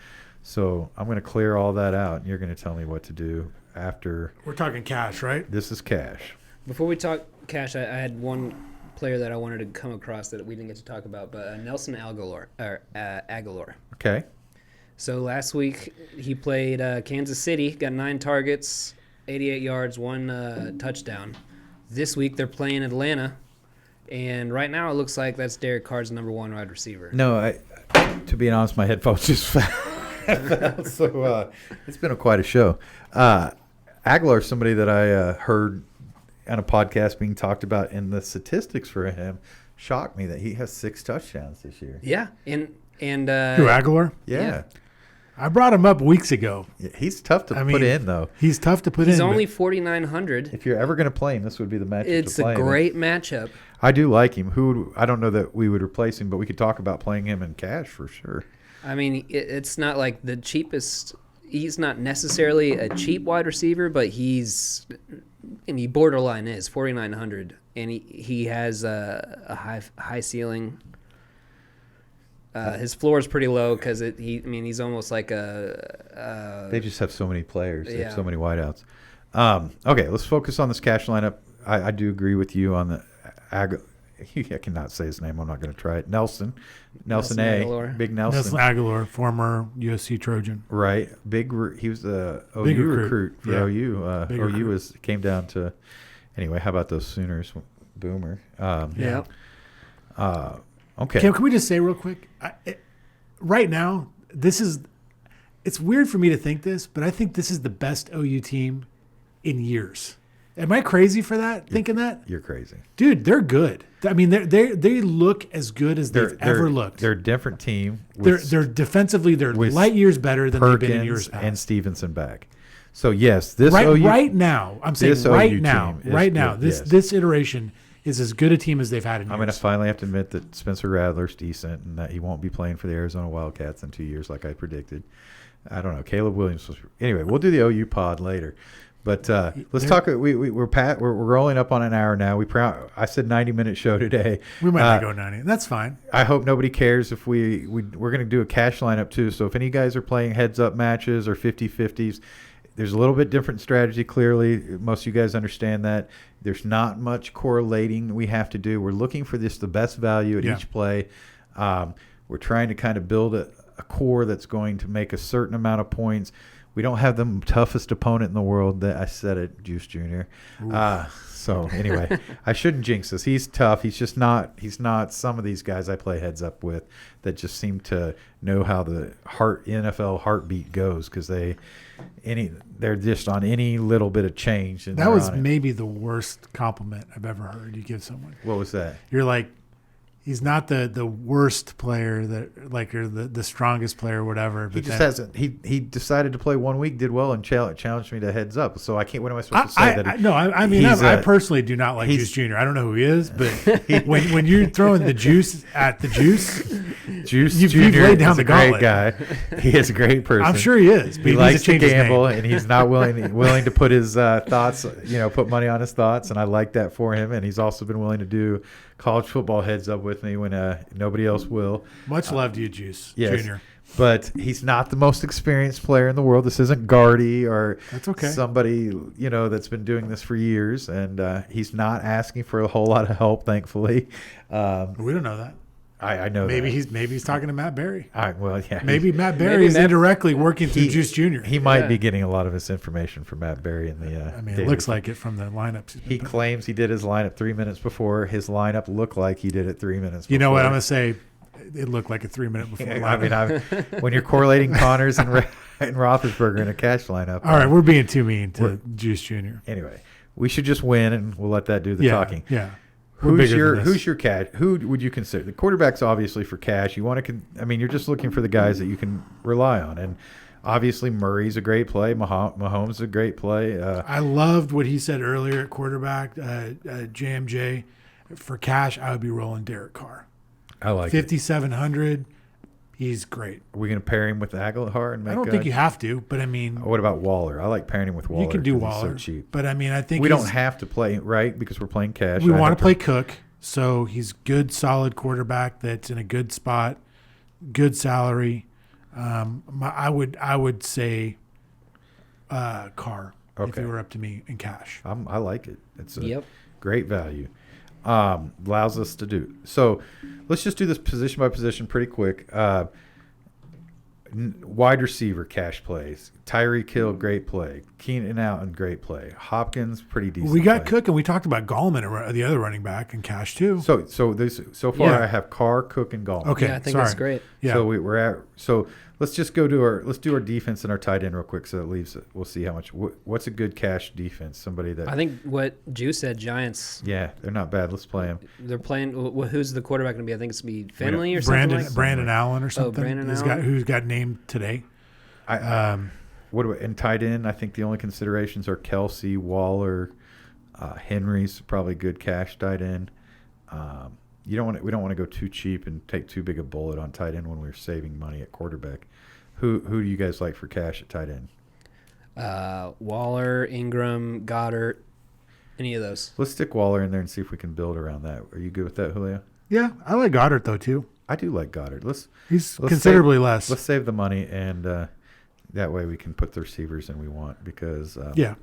So I'm going to clear all that out, and you're going to tell me what to do after. We're talking cash, right? This is cash. Before we talk cash, I had one player that I wanted to come across that we didn't get to talk about, but Nelson Aguilar. Okay. So last week he played Kansas City, got 9 targets, 88 yards, 1 touchdown. This week they're playing Atlanta, and right now it looks like that's Derek Carr's number 1 wide receiver. No, to be honest, my headphones just fell. So it's been quite a show. Aguilar is somebody that I heard on a podcast being talked about, and the statistics for him shocked me that he has 6 touchdowns this year. Yeah, and Who, Aguilar? Yeah. I brought him up weeks ago. He's tough to put in, though. He's tough to put in. He's only 4,900. If you're ever going to play him, this would be the matchup It's to play a him. great matchup. I do like him. I don't know that we would replace him, but we could talk about playing him in cash for sure. I mean, it's not like the cheapest. He's not necessarily a cheap wide receiver, but he borderline is 4,900, and he has a high ceiling. His floor is pretty low because he's almost like a. They just have so many players. They have Yeah. so many wideouts. Okay, let's focus on this cash lineup. I do agree with you on the I cannot say his name. I'm not going to try it. Nelson Nelson A. Aguilar. Big Nelson. Nelson Aguilar, former USC Trojan. Right. He was the OU Big recruit. recruit. For Yeah. OU. Big OU recruit. came down to. Anyway, how about those Sooners? Boomer. Yeah. Okay. Can we just say real quick? Right now, it's weird for me to think this, but I think this is the best OU team in years. Am I crazy for that? Thinking that? You're crazy. Dude, they're good. I mean, they look as good as they've ever looked. They're a different team. They're defensively, they're with light years better than they've been in Perkins years past. and Stevenson back. So yes, this right, OU right now, I'm saying this right OU now, team is right now, good, yes. this iteration is as good a team as they've had in years. I'm going to finally have to admit that Spencer Rattler's decent and that he won't be playing for the Arizona Wildcats in 2 years like I predicted. I don't know. Caleb Williams was anyway. We'll do the OU pod later, but let's talk. We're rolling up on an hour now. I said 90-minute show today. We might not go 90. That's fine. I hope nobody cares if we're going to do a cash lineup too. So if any guys are playing heads up matches or 50-50s, there's a little bit different strategy. Clearly, most of you guys understand that. There's not much correlating we have to do. We're looking for the best value at each play. We're trying to kind of build a core that's going to make a certain amount of points. We don't have the toughest opponent in the world. That I said it, Juice Jr. So anyway, I shouldn't jinx this. He's tough. He's not some of these guys I play heads up with that just seem to know how the NFL heartbeat goes because they're just on any little bit of change. And That was maybe the worst compliment I've ever heard you give someone. What was that? You're like, he's not the worst player or the strongest player or whatever. He But just hasn't. He decided to play 1 week, did well, and challenged me to heads up. So I can't. What am I supposed to say? I personally do not like Juice Jr. I don't know who he is, but when you're throwing the juice at the Juice Jr. you've laid down is the a great gauntlet. guy. He is a great person. I'm sure he is. But He needs likes to change his name. gamble, and he's not willing to put his thoughts, put money on his thoughts, and I like that for him. And he's also been willing to do college football heads up with me when nobody else will. Much love to you, Juice Jr. But he's not the most experienced player in the world. This isn't Gardy or That's okay. somebody that's been doing this for years, and he's not asking for a whole lot of help, thankfully. We don't know that. I know Maybe that. he's talking to Matt Berry. Yeah. Maybe Matt Berry is indirectly working through Juice Jr. He might be getting a lot of his information from Matt Berry in the. It looks like it from the lineups. He claims he did his lineup 3 minutes before. His lineup looked like he did it 3 minutes before. You know what I'm going to say? It looked like a 3 minute before. When you're correlating Connors and Roethlisberger in a cash lineup. All right, we're being too mean to Juice Jr. Anyway, we should just win, and we'll let that do the talking. Yeah. Who's your cash? Who would you consider? The quarterback's obviously for cash. You want to, you're just looking for the guys that you can rely on. And obviously Murray's a great play. Mahomes is a great play. I loved what he said earlier at quarterback, JMJ. For cash, I would be rolling Derek Carr. I like 5,700. He's great. Are we going to pair him with Aguilar and make I don't think you have to, but what about Waller? I like pairing him with Waller. You can do 'cause Waller. He's so cheap. But I think we don't have to play, right? Because we're playing cash. We want to play Cook, so he's good, solid quarterback that's in a good spot, good salary. I would say Carr if it were up to me in cash. I like it. It's a Yep. great value. Allows us to do. So let's just do this position by position pretty quick. Wide receiver cash plays. Tyreek Hill, great play. Keenan Allen, great play. Hopkins, pretty decent. We got play. Cook, and we talked about Gallman, the other running back, in cash too. So far Yeah. I have Carr, Cook, and Gallman. Okay, Yeah, I think sorry. that's great. Yeah. So we're at. So let's just go to let's do our defense and our tight end real quick. So that leaves. We'll see how much. What's a good cash defense? Somebody that. I think what Juice said, Giants, Yeah, they're not bad. Let's play them. they're playing. Who's the quarterback going to be? I think it's going to be Finley or something Brandon like that. Brandon Allen or something. Brandon who's Allen. got named today. What about in tight end? I think the only considerations are Kelsey, Waller, Henry's probably good cash tight end. We don't want to go too cheap and take too big a bullet on tight end when we're saving money at quarterback. Who do you guys like for cash at tight end? Waller, Ingram, Goddard, any of those. Let's stick Waller in there and see if we can build around that. Are you good with that, Julio? Yeah, I like Goddard though too. I do like Goddard. He's let's considerably save, less. Let's save the money, and that way we can put the receivers in we want because Yeah.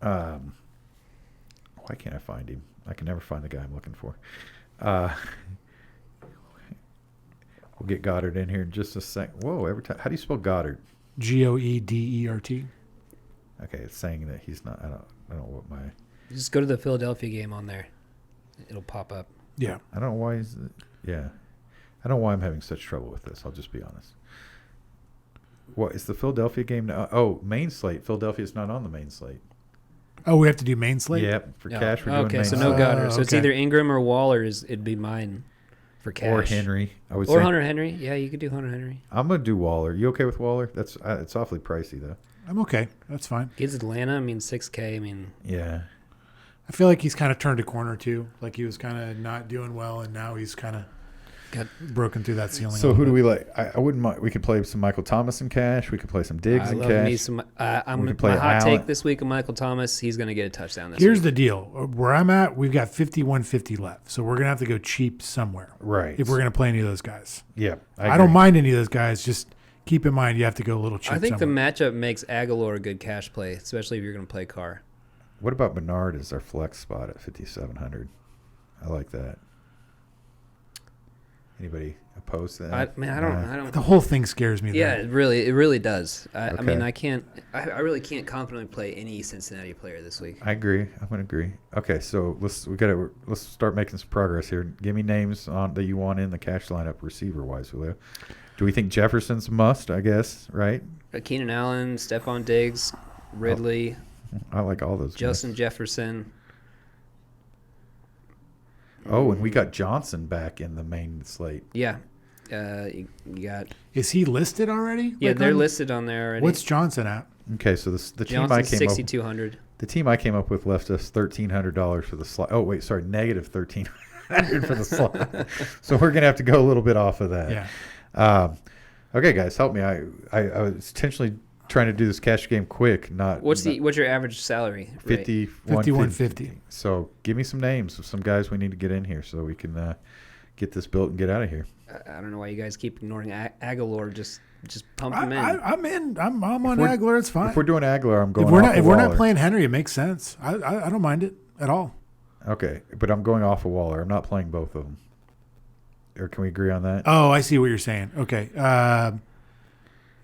why can't I find him? I can never find the guy I'm looking for. We'll get Goddard in here in just a sec. Whoa! Every time, how do you spell Goddard? Goedert. Okay, it's saying that he's not. I don't know what my. Just go to the Philadelphia game on there. It'll pop up. Yeah. I don't know why. Yeah, I don't know why I'm having such trouble with this. I'll just be honest. What is the Philadelphia game now? Oh, main slate. Philadelphia's not on the main slate. Oh, we have to do main slate? Yep, for No. cash we're doing Okay, main so slate. no Goddard. So it's okay. either Ingram or Waller. It'd be mine for cash. Or Henry. I would Or say. Hunter Henry. Yeah, you could do Hunter Henry. I'm gonna do Waller. You okay with Waller? That's it's awfully pricey though. I'm okay. That's fine. Kids Atlanta. I mean, 6K. I mean, Yeah. I feel like he's kind of turned a corner too. Like he was kind of not doing well, and now he's kind of got broken through that ceiling. So who do we like? I wouldn't mind. We could play some Michael Thomas in cash. We could play some Diggs I in love cash. me some. I'm We could play my hot Allen. take this week of Michael Thomas. He's going to get a touchdown this Here's week. the deal. Where I'm at, we've got 51.50 left, so we're gonna have to go cheap somewhere Right. if we're gonna play any of those guys. Yeah. I don't mind any of those guys. Just keep in mind you have to go a little cheap. I think somewhere. the matchup makes Aguilar a good cash play, especially if you're going to play Carr. What about Bernard as our flex spot at 5,700? I like that. Anybody opposed to that? I don't. the whole thing scares me. Yeah, Though. it really does. I mean, Okay. I really can't confidently play any Cincinnati player this week. I agree. I'm gonna agree. Okay, so let's start making some progress here. Give me names on that you want in the cash lineup receiver wise, Julio. Do we think Jefferson's a must? I guess, right? Keenan Allen, Stephon Diggs, Ridley, I like all those. guys. Justin Jefferson. Oh, and we got Johnson back in the main slate. Yeah, you got. Is he listed already? Yeah, Like they're on- listed on there already. What's Johnson at? Okay, so the team I Johnson's came up 6,200. the team I came up with left us $1,300 for the slot. Oh wait, sorry, negative $1,300 for the slot. So we're gonna have to go a little bit off of that. Yeah. Okay, guys, help me. I was intentionally trying to do this cash game quick. What's your average salary? rate? 51.50. So give me some names of some guys we need to get in here so we can get this built and get out of here. I don't know why you guys keep ignoring Aguilar. Just pump him in. I'm in. I'm on we're- Aguilar. It's fine. If we're doing Aguilar, I'm going. If we're off not, of if we're not Waller. playing Henry, it makes sense. I don't mind it at all. Okay, but I'm going off of Waller. I'm not playing both of them. Or can we agree on that? Oh, I see what you're saying. Okay.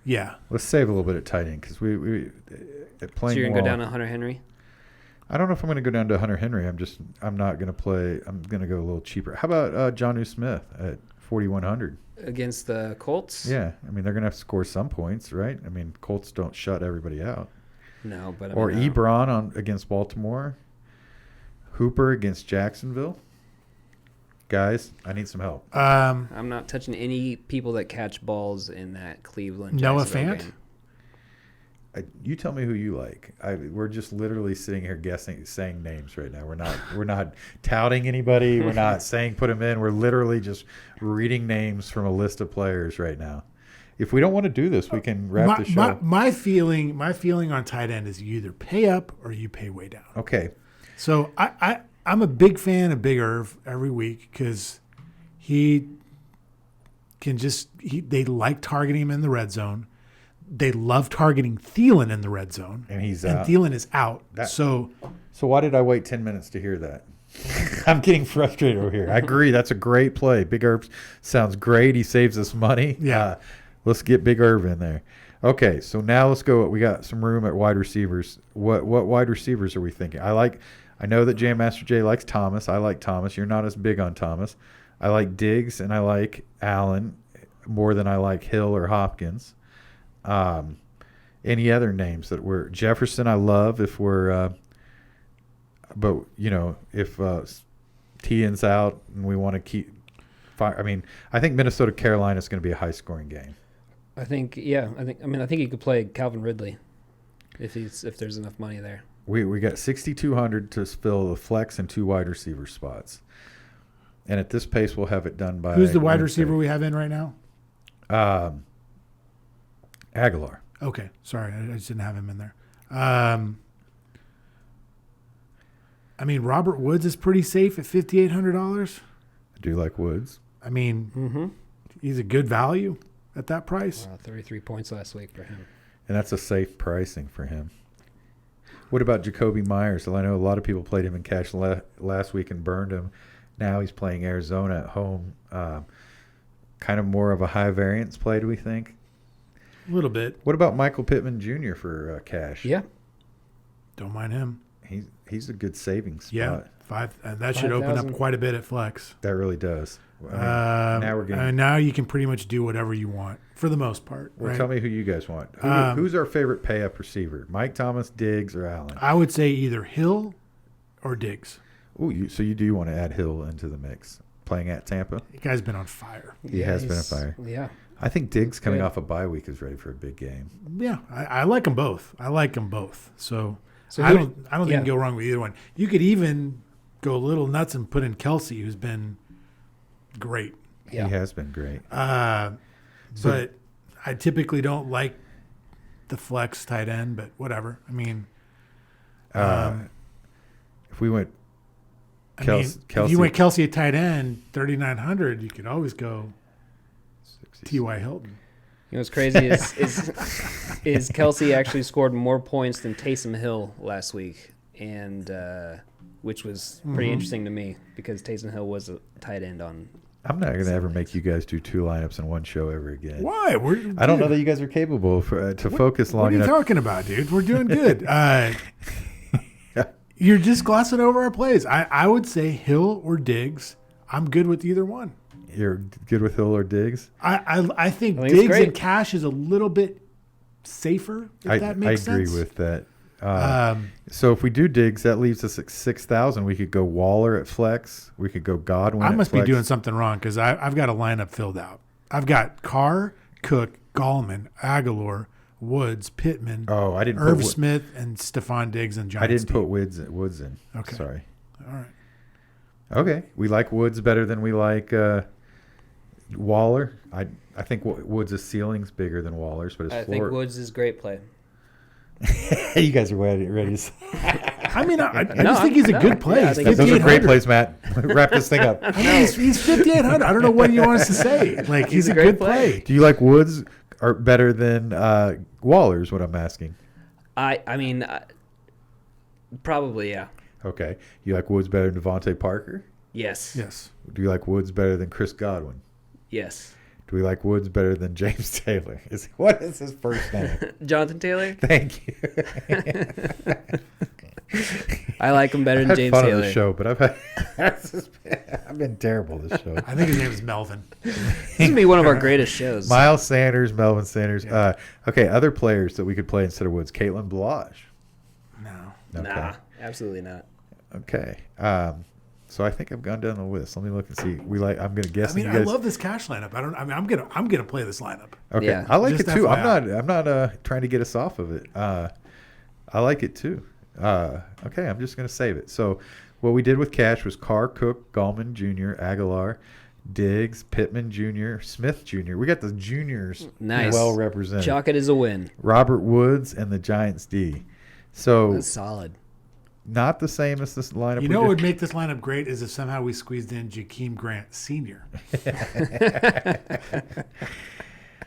Yeah. Let's save a little bit at tight end because we So playing. you're gonna go Waller- down to Hunter Henry. I don't know if I'm going to go down to Hunter Henry. I'm not going to play. I'm going to go a little cheaper. How about Jonnu Smith at 4,100? Against the Colts? Yeah, I mean they're going to have to score some points, right? I mean Colts don't shut everybody out. No, but Or Ebron against Baltimore. Hooper against Jacksonville. Guys, I need some help. I'm not touching any people that catch balls in that Cleveland. Noah Jacksonville Fant? game. You tell me who you like. We're just literally sitting here saying names right now. We're not touting anybody. We're not saying put them in. We're literally just reading names from a list of players right now. If we don't want to do this, we can wrap the show. My feeling on tight end is you either pay up or you pay way down. Okay. So I'm a big fan of Big Irv every week because he can they like targeting him in the red zone. They love targeting Thielen in the red zone. And he's and out. Thielen is out. So why did I wait 10 minutes to hear that? I'm getting frustrated over here. I agree. That's a great play. Big Irv sounds great. He saves us money. Yeah. Let's get Big Irv in there. Okay, so now let's go. We got some room at wide receivers. What wide receivers are we thinking? I know that Jam Master Jay likes Thomas. I like Thomas. You're not as big on Thomas. I like Diggs and I like Allen more than I like Hill or Hopkins. Any other names that we're Jefferson? I love if we're, but if Tien's out and we want to keep. I mean, I think Minnesota Carolina is going to be a high scoring game. I think you could play Calvin Ridley if there's enough money there. We got 6,200 to fill the flex and 2 wide receiver spots, and at this pace, we'll have it done by. Who's the wide Wednesday. receiver we have in right now? Aguilar. Okay, sorry, I just didn't have him in there. I mean, Robert Woods is pretty safe at $5,800. I do like Woods. I mean, he's a good value at that price. 33 points last week for him. And that's a safe pricing for him. What about Jacoby Myers? Well, I know a lot of people played him in cash last week and burned him. Now he's playing Arizona at home. Kind of more of a high variance play, do we think? A little bit. What about Michael Pittman Jr. for cash? Yeah. Don't mind him. He's a good savings spot. Yeah, that should open up 5,000. quite a bit at flex. That really does. Now we're getting. Now you can pretty much do whatever you want for the most part. Well, right? tell me who you guys want. Who's our favorite pay-up receiver? Mike Thomas, Diggs, or Allen? I would say either Hill or Diggs. Ooh, so you do want to add Hill into the mix, playing at Tampa? The guy's been on fire. He has been on fire. Yeah. I think Diggs coming Good. off a bye week is ready for a big game. Yeah, I like them both. So So I who- don't think you can go wrong with either one. You could even go a little nuts and put in Kelsey, who's been great. Yeah. He has been great. But I typically don't like the flex tight end, but whatever. I mean, If we went Kelsey, if you went Kelsey at tight end, 3,900, you could always go T.Y. Hilton. You know what's crazy is Kelsey actually scored more points than Taysom Hill last week, and which was pretty interesting to me because Taysom Hill was a tight end on. I'm not going to ever make you guys do two lineups in one show ever again. Why? I don't know that you guys are capable to focus long What are you enough. talking about, dude? We're doing good. You're just glossing over our plays. I would say Hill or Diggs. I'm good with either one. You're good with Hill or Diggs? I think I think it's Diggs great. and cash is a little bit safer, if that makes I agree sense. with that. So if we do Diggs, that leaves us at 6,000. We could go Waller at flex. We could go Godwin I at must be flex. doing something wrong because I've got a lineup filled out. I've got Carr, Cook, Gallman, Aguilar, Woods, Pittman, Oh, I didn't Irv put Smith, and Stephon Diggs and Giants. I didn't put Woods in. Okay. Sorry. All right. Okay. We like Woods better than we like Waller. I think Woods' ceiling's bigger than Waller's, but his I floor. think Woods is a great play. You guys are ready to say. I mean, I just think he's a good play. Yeah, I He's think that's- Those are great 5,800. plays, Matt. Wrap this thing up. I mean, he's 5,800. I don't know what you want us to say. Like, he's a a great good play. play. Do you like Woods or better than Waller is what I'm asking. I mean, probably, yeah. Okay. You like Woods better than Devontae Parker? Yes. Yes. Do you like Woods better than Chris Godwin? Yes. Do we like Woods better than James Taylor? What is his first name? Jonathan Taylor? Thank you. I like him better I've than had James fun Taylor. on the show, but I've been terrible this show. I think his name is Melvin. This would be one of our greatest shows. Miles Sanders, Melvin Sanders. Yeah. Okay, other players that we could play instead of Woods. Caitlin Balazs. No. Okay. Nah, absolutely not. Okay. So I think I've gone down the list. Let me look and see. I'm going to guess. I mean, you I guys, love this cash lineup. I'm gonna play this lineup. Okay, Yeah. I like Just it too. FYI. I'm not trying to get us off of it. I like it too. Okay, I'm just going to save it. So what we did with cash was Carr, Cook, Gallman Jr., Aguilar, Diggs, Pittman Jr., Smith Jr. We got the juniors Nice. well represented. Chalk it as a win. Robert Woods and the Giants D. So That's solid. not the same as this lineup. You we know did. what would make this lineup great is if somehow we squeezed in Jakeem Grant Sr.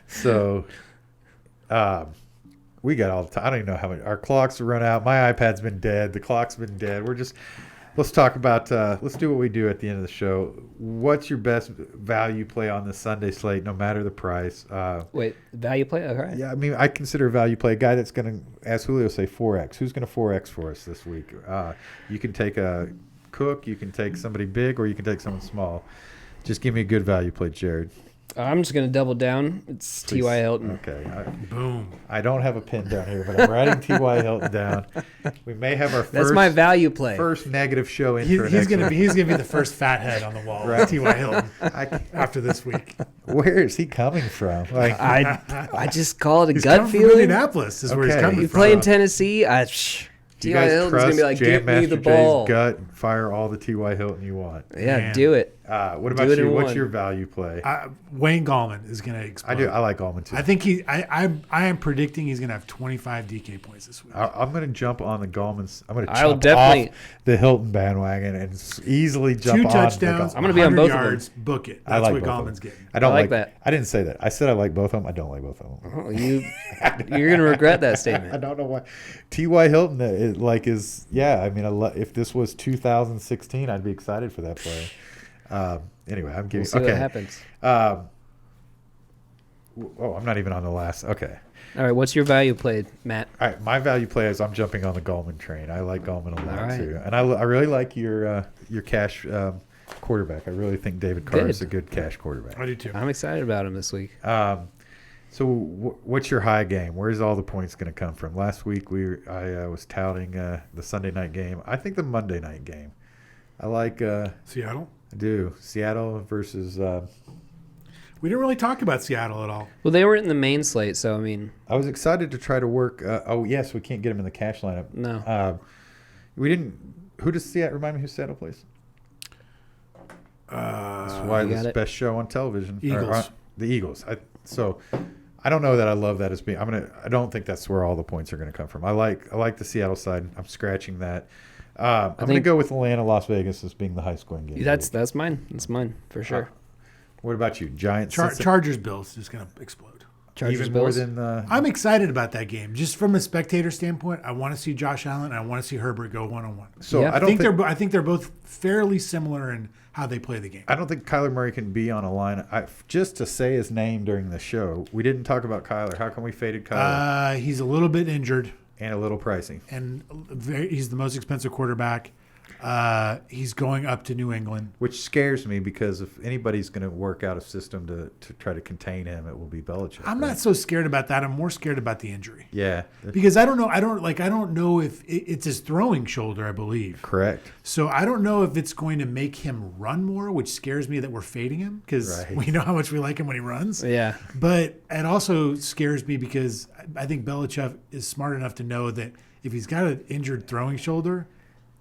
So, we got all the time. I don't even know how many. Our clocks are run out. My iPad's been dead. The clock's been dead. Let's talk about, let's do what we do at the end of the show. What's your best value play on the Sunday slate, no matter the price? Wait, value play? All right. Yeah, I mean, I consider a value play a guy that's going to, as Julio say, 4X. Who's going to 4X for us this week? You can take a Cook, you can take somebody big, or you can take someone small. Just give me a good value play, Jared. I'm just going to double down. It's T.Y. Hilton. Okay. Boom. I don't have a pin down here, but I'm writing T.Y. Hilton down. We may have our That's my value play. first negative show in. He's gonna be the first fathead on the wall. Right. T.Y. Hilton after this week. Where is he coming from? Like, I just call it a He's gut coming from feeling. Indianapolis is where he's Okay. coming You from. play in Tennessee, you T.Y. guys Hilton's going to be like, trust Jam give me the Master ball. Jay's gut and fire all the T.Y. Hilton you want. Yeah, Man. do it. What about it in you? What's one. your value play? Wayne Gallman is going to explode. I do. I like Allman too. I think I am predicting he's going to have 25 DK points this week. I'm going to jump on the Gallman's. I'm going to I'll jump definitely- off the Hilton bandwagon and easily jump 2 on touchdowns. the I'm gonna be on 100 both of them. yards. Book it. I That's like what both of Gallman's them. getting. I don't I like that. I didn't say that. I said I like both of them. I don't like both of them. Oh, you're gonna regret that I statement. don't know why. T.Y. Hilton is yeah. I mean, if this was 2016, I'd be excited for that player. Anyway, I'm giving. We'll see what happens. I'm not even on the last. Okay. All right, what's your value play, Matt? All right, my value play is I'm jumping on the Gallman train. I like Gallman a lot All right. too, and I really like your cash quarterback. I really think David Carr is a good cash quarterback. I do too. I'm excited about him this week. So what's your high game? Where's all the points going to come from? Last week I was touting the Sunday night game. I think the Monday night game. I like Seattle? I do Seattle versus. We didn't really talk about Seattle at all. Well, they were in the main slate, so I mean, I was excited to try to work. Oh yes, we can't get him in the cash lineup. no. We didn't. Who does Seattle? Remind me who Seattle plays. That's why You this got is the it. best show on television. Eagles. The Eagles. So I don't know that I love that as being. I don't think that's where all the points are going to come from. I like the Seattle side. I'm scratching that. I'm going to go with Atlanta, Las Vegas as being the high scoring game. That's mine. That's mine for sure. What about you, Giants? Chargers Bills is going to explode. Chargers Even Bills. more than I'm excited about that game. Just from a spectator standpoint, I want to see Josh Allen and I want to see Herbert go one-on-one. so. Yeah. I don't think I think they're both fairly similar in how they play the game. I don't think Kyler Murray can be on a line. Just to say his name during the show, we didn't talk about Kyler. How come we faded Kyler? He's a little bit injured, And a little pricey. and he's the most expensive quarterback. He's going up to New England. Which scares me because if anybody's going to work out a system to try to contain him, it will be Belichick. I'm right? not so scared about that. I'm more scared about the injury Yeah, because I don't know. I don't know if it's his throwing shoulder, I believe. correct. So I don't know if it's going to make him run more, which scares me that we're fading him because Right. we know how much we like him when he runs. Yeah. But it also scares me because I think Belichick is smart enough to know that if he's got an injured throwing shoulder,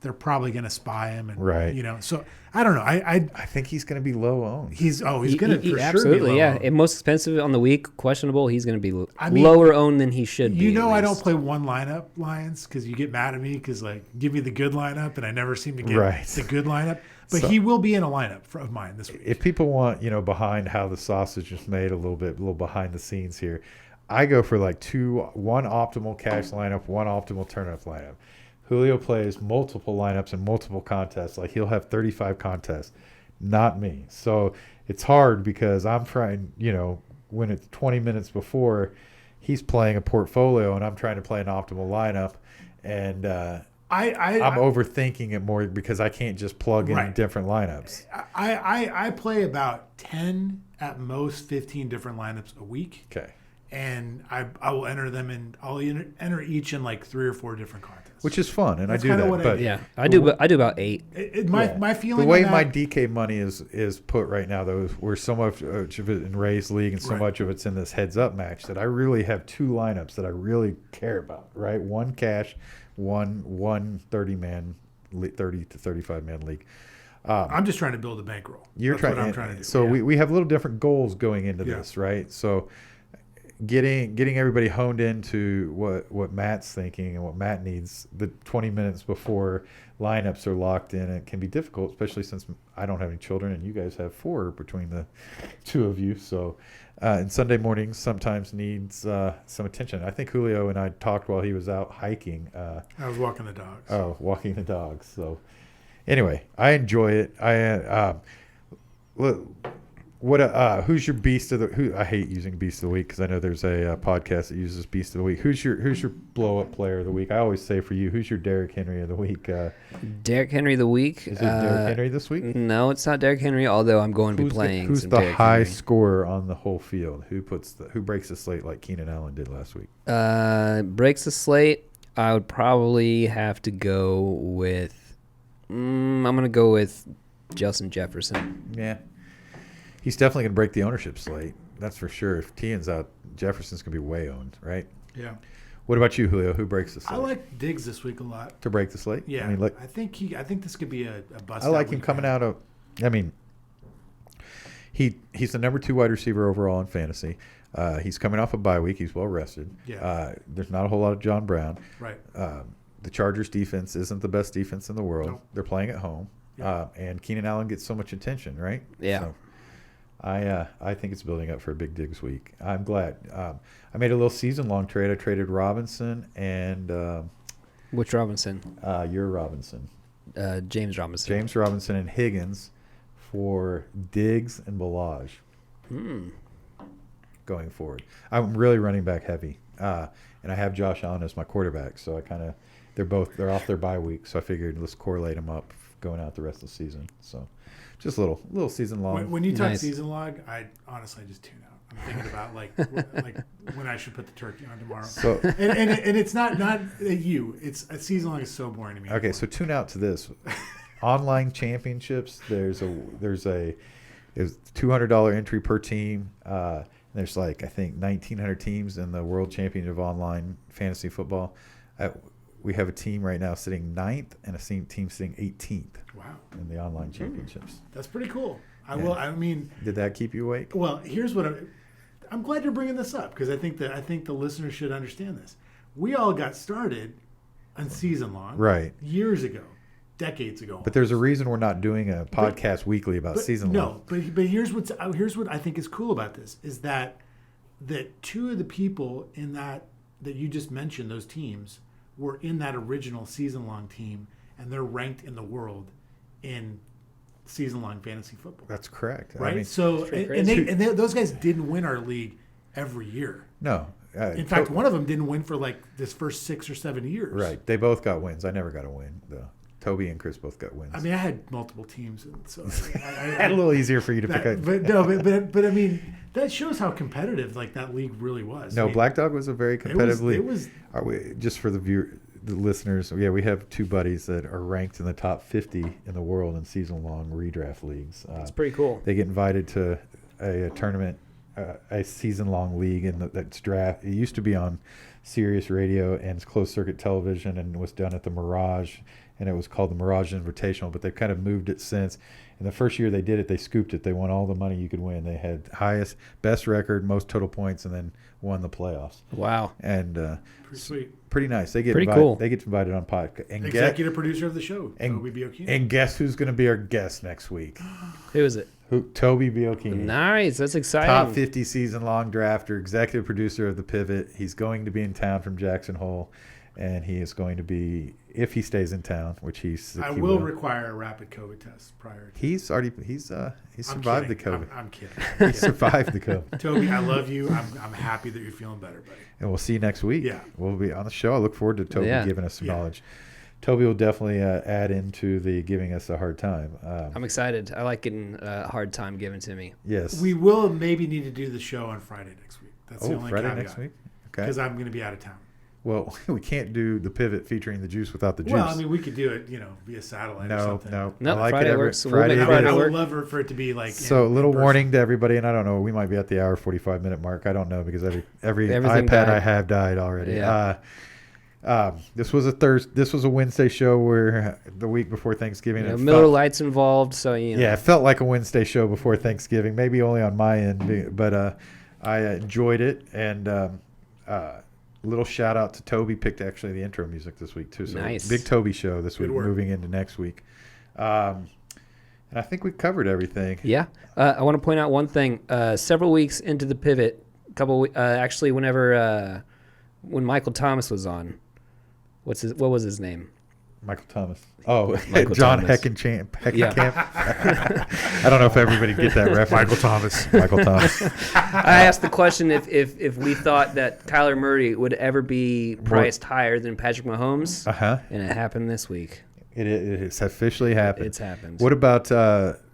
they're probably going to spy him. And, Right. So I don't know. I think he's going to be low owned. he's going to for sure absolutely, be low yeah. owned. And most expensive on the week, questionable. He's going to be I mean, lower owned than he should be. You know, at I don't least. play one lineup Lions because you get mad at me because give me the good lineup and I never seem to get Right. the good lineup. But So- he will be in a lineup of mine this week. If people want, behind how the sausage is made, a little behind the scenes here, I go for one optimal cash lineup, one optimal turn-up lineup. Julio plays multiple lineups and multiple contests. Like he'll have 35 contests, not me. So it's hard because I'm trying, when it's 20 minutes before, he's playing a portfolio and I'm trying to play an optimal lineup, and I'm overthinking it more because I can't just plug in Right. different lineups. I play about 10 at most 15 different lineups a week. Okay. And I will enter them in. I'll enter each in 3 or 4 different contests. Which is fun, and That's I do kinda that. what I But do. Yeah, I do about 8. My feeling the way on my that, DK money is put right now, though, is where so much of it in Ray's league and so Right. much of it's in this heads up match that I really have 2 lineups that I really care about. Right, one cash, one 30 to 35 man league. I'm just trying to build a bankroll. You're That's trying. what I'm trying to do. So Yeah. we have little different goals going into Yeah. this, right? So getting everybody honed into what Matt's thinking and what Matt needs the 20 minutes before lineups are locked in, it can be difficult, especially since I don't have any children and you guys have 4 between the 2 of you. So and Sunday mornings sometimes needs some attention. I think Julio and I talked while he was out hiking. I was walking the dogs. Walking the dogs. So anyway, I enjoy it. Who's your beast of the? I hate using beast of the week because I know there's a podcast that uses beast of the week. Who's your blow up player of the week? I always say for you, who's your Derrick Henry of the week? Derrick Henry of the week. Is it Derrick Henry this week? No, it's not Derrick Henry. Although I'm going to be playing. Who's some the Derrick high Henry. scorer on the whole field? Who breaks the slate like Keenan Allen did last week? Breaks the slate. I would probably have to go with. I'm gonna go with Justin Jefferson. Yeah. He's definitely going to break the ownership slate. That's for sure. If Tien's out, Jefferson's going to be way owned, right? Yeah. What about you, Julio? Who breaks the slate? I like Diggs this week a lot. To break the slate? Yeah. I mean, look, I think this could be a bust. I like out him week coming for out of. I mean, He's the number 2 wide receiver overall in fantasy. He's coming off a bye week. He's well rested. Yeah. There's not a whole lot of John Brown. Right. The Chargers defense isn't the best defense in the world. Nope. They're playing at home. Yeah. And Keenan Allen gets so much attention, right? Yeah. So I think it's building up for a big Diggs week. I'm glad. I made a little season-long trade. I traded Robinson and Which Robinson? your Robinson. James Robinson. James Robinson and Higgins for Diggs and Balaj going forward. I'm really running back heavy. And I have Josh Allen as my quarterback, so they're off their bye week, so I figured let's correlate them up going out the rest of the season. So just a little season long. When you talk Nice. season log, I honestly just tune out. I'm thinking about like when I should put the turkey on tomorrow. So And it's not you. It's a season long is so boring to me. okay, so tune out to this. Online championships, there's a $200 entry per team. There's I think 1,900 teams in the World Championship of Online Fantasy Football. We have a team right now sitting 9th and a team sitting 18th Wow, in the online championships. that's pretty cool. Yeah. I mean, Did that keep you awake? well, here's what I'm glad you're bringing this up because I think the listeners should understand this. We all got started on season long, Right. years ago, decades ago. But there's a reason we're not doing a podcast weekly about season long. No, but here's what I think is cool about this is that two of the people in that you just mentioned, those teams, were in that original season long team, and they're ranked in the world in season long fantasy football. That's correct. Right. I mean, So pretty those guys didn't win our league every year. no. In fact, one of them didn't win for this first 6 or 7 years. Right. They both got wins. I never got a win, though. Toby and Chris both got wins. I mean, I had multiple teams, and so I had a little easier for you to pick up. But I mean, that shows how competitive that league really was. No, I mean, Black Dog was a very competitive league. It was Just for the listeners, yeah, we have 2 buddies that are ranked in the top 50 in the world in season-long redraft leagues. It's pretty cool. They get invited to a tournament, a season-long league, and that's draft. It used to be on Sirius Radio and it's closed-circuit television, and was done at the Mirage, and it was called the Mirage Invitational. But they've kind of moved it since. And the first year they did it, they scooped it. They won all the money you could win. They had best record, most total points, and then won the playoffs. Wow. And pretty sweet. pretty nice. They get Pretty invited, cool. They get invited on podcast. And Executive producer of the show, Toby Biocchini. and guess who's going to be our guest next week? Who is it? Toby Biocchini. Nice. That's exciting. Top 50 season-long drafter, executive producer of The Pivot. He's going to be in town from Jackson Hole, and he is going to be, if he stays in town, which he will require a rapid COVID test prior to. He's survived the COVID. I'm kidding. He survived the COVID. Toby, I love you. I'm happy that you're feeling better, buddy. And we'll see you next week. Yeah. We'll be on the show. I look forward to Toby Yeah. giving us some Yeah. knowledge. Toby will definitely add into the giving us a hard time. I'm excited. I like getting a hard time given to me. Yes. We will maybe need to do the show on Friday next week. That's the only Friday caveat. next week? Okay. Because I'm going to be out of town. Well, we can't do The Pivot featuring the juice without the juice. Well, I mean, we could do it, via satellite or something. No, I like Friday it works. We'll Friday make it Friday is. I work. would love for it to be like. So, a in little person. warning to everybody, and I don't know, we might be at the hour 45-minute mark. I don't know because every Everything iPad died. I have died already. Yeah. This was a Wednesday show where the week before Thanksgiving. It Miller felt- Lite's involved, so Yeah, it felt like a Wednesday show before Thanksgiving. Maybe only on my end, but I enjoyed it. And little shout out to Toby. Picked actually the intro music this week too. So Nice. Big Toby show this Good week, work. moving into next week. And I think we covered everything. Yeah. I want to point out one thing. Several weeks into the pivot, actually, when Michael Thomas was on, what was his name? Michael Thomas. Oh, Michael John Thomas. Heckenkamp. Yeah. I don't know if everybody get that reference. Michael Thomas. Michael Thomas. I asked the question if we thought that Kyler Murray would ever be priced higher than Patrick Mahomes, and it happened this week. It has officially happened. It's happened. What about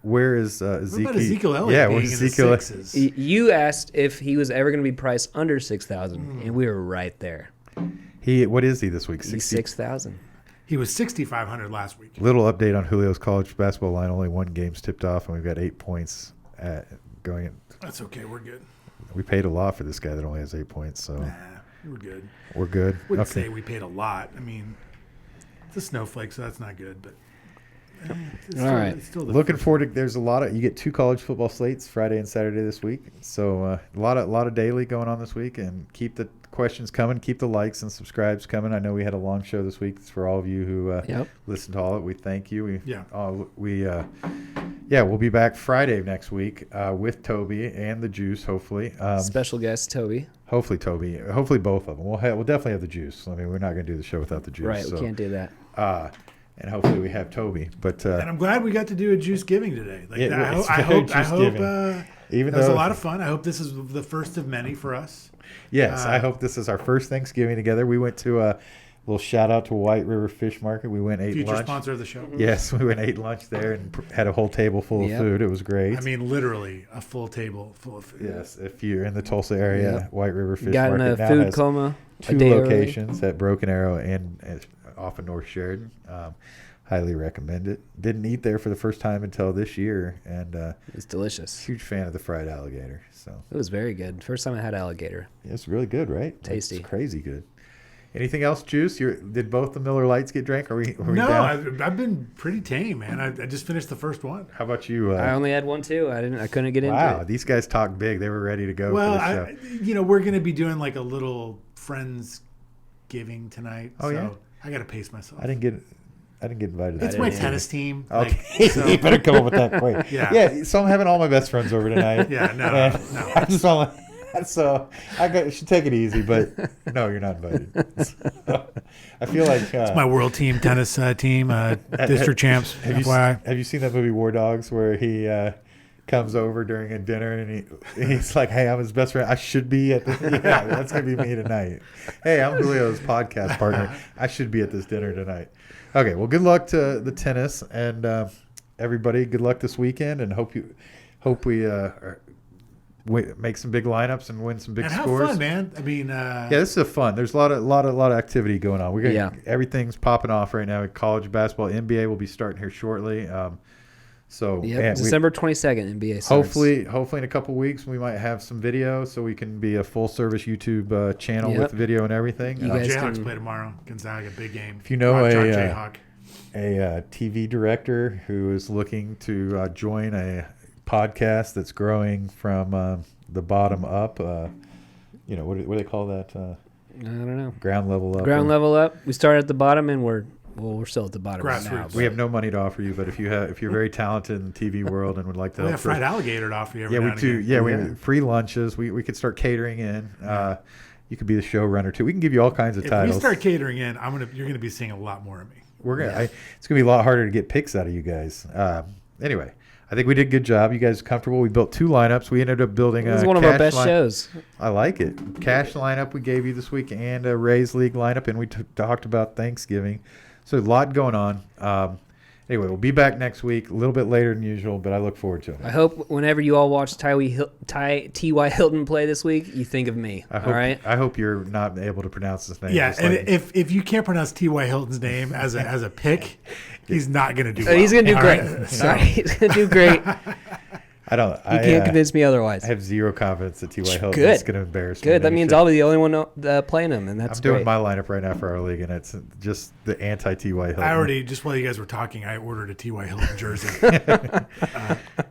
where is Ezekiel? What about Ezekiel Elliott Yeah, being where's in the Ezekiel? sixes? You asked if he was ever going to be priced under 6,000, and we were right there. What is he this week? He's 6,000. He was 6,500 last week. Little update on Julio's college basketball line. Only one game's tipped off, and we've got 8 points going in. That's okay. We're good. We paid a lot for this guy that only has 8 points, so We're good. we're good. Wouldn't Okay. say we paid a lot. I mean, it's a snowflake, so that's not good. But All right. Looking forward to. There's a lot of. You get 2 college football slates Friday and Saturday this week. So a lot of daily going on this week, and keep the questions coming. Keep the likes and subscribes coming. I know we had a long show this week. It's for all of you who listened to all of it. We thank you. We'll be back Friday next week with Toby and the Juice. Hopefully, Special guest Toby. Hopefully Toby. Hopefully both of them. We'll definitely have the Juice. I mean, we're not going to do the show without the Juice. Right, we can't do that. And hopefully we have Toby. But And I'm glad we got to do a JuiceGiving today. Like It- that. it's I very hope JuiceGiving. Even that was a though- lot of fun. I hope this is the first of many for us. yes, I hope this is our first Thanksgiving together. We went to a little shout out to White River Fish Market. We went ate Future lunch. sponsor of the show. Yes, we went ate lunch there and had a whole table full of food. It was great. I mean, literally a full table full of food. Yes, if you're in the Tulsa area, White River Fish Got in Market a now food has coma. 2 locations at Broken Arrow and off of North Sheridan. Highly recommend it. Didn't eat there for the first time until this year, and It's delicious. huge fan of the fried alligator. So It was very good. First time I had alligator. it's really good, right? Tasty. It's crazy good. Anything else, Juice? Did both the Miller Lights get drank? Are we No, down? I've been pretty tame, man. I just finished the first one. How about you? I only had one too. I couldn't get into Wow, it. these guys talk big. They were ready to go Well, for the show. we're going to be doing like a little friends giving tonight. Oh, so yeah? I got to pace myself. I didn't get invited. to It's that. my tennis team. Okay, so- you better come up with that quick. Yeah. So I'm having all my best friends over tonight. Yeah, no, And no. I just don't. So should take it easy, but no, you're not invited. So, I feel like my world team, tennis team, district champs. FYI. have you seen that movie War Dogs where he comes over during a dinner and he's like, "Hey, I'm his best friend. I should be at this. Yeah, that's gonna be me tonight. Hey, I'm Julio's podcast partner. I should be at this dinner tonight." Okay, well, good luck to the tennis and everybody. Good luck this weekend, and hope we make some big lineups and win some big And have scores. fun, man. I mean, Yeah, this is a fun. There's a lot of activity going on. Everything's popping off right now. College basketball, NBA will be starting here shortly. So Yep, December 22nd, NBA starts. hopefully in a couple weeks we might have some video, so we can be a full service YouTube channel with video and everything. You guys Jayhawks can- play tomorrow. Gonzaga, big game. If you know Jayhawk. a TV director who is looking to join a podcast that's growing from the bottom up, what do they call that? I don't know. Ground level up. Ground level up. We started at the bottom and we're still at the bottom right now. Grassroots. We have no money to offer you, but if you're very talented in the TV world and would like to We help, have fried alligator to offer you every yeah, now we and do. again. Yeah, we have free lunches. We could start catering in. You could be the showrunner too. We can give you all kinds of If titles. we start catering in, you're gonna be seeing a lot more of me. It's gonna be a lot harder to get picks out of you guys. Anyway, I think we did a good job. You guys comfortable? We built 2 lineups. We ended up building This is one of our best shows. I like it. Cash lineup we gave you this week and a Rays League lineup, and we talked about Thanksgiving. So a lot going on. Anyway, we'll be back next week, a little bit later than usual, but I look forward to it. I hope whenever you all watch T.Y. Hilton play this week, you think of me. All right? I hope you're not able to pronounce his name. Yeah, Just and like- if you can't pronounce T.Y. Hilton's name as a pick, he's not gonna do well. He's going to do All great. right? Sorry. He's going to do great. I don't. You can't convince me otherwise. I have zero confidence that T.Y. Hilton Good. is going to embarrass me. Good. in That any means show. I'll be the only one playing him, and that's I'm doing great. my lineup right now for our league, and it's just the anti-T.Y. Hilton. I already, just while you guys were talking, I ordered a T.Y. Hilton jersey.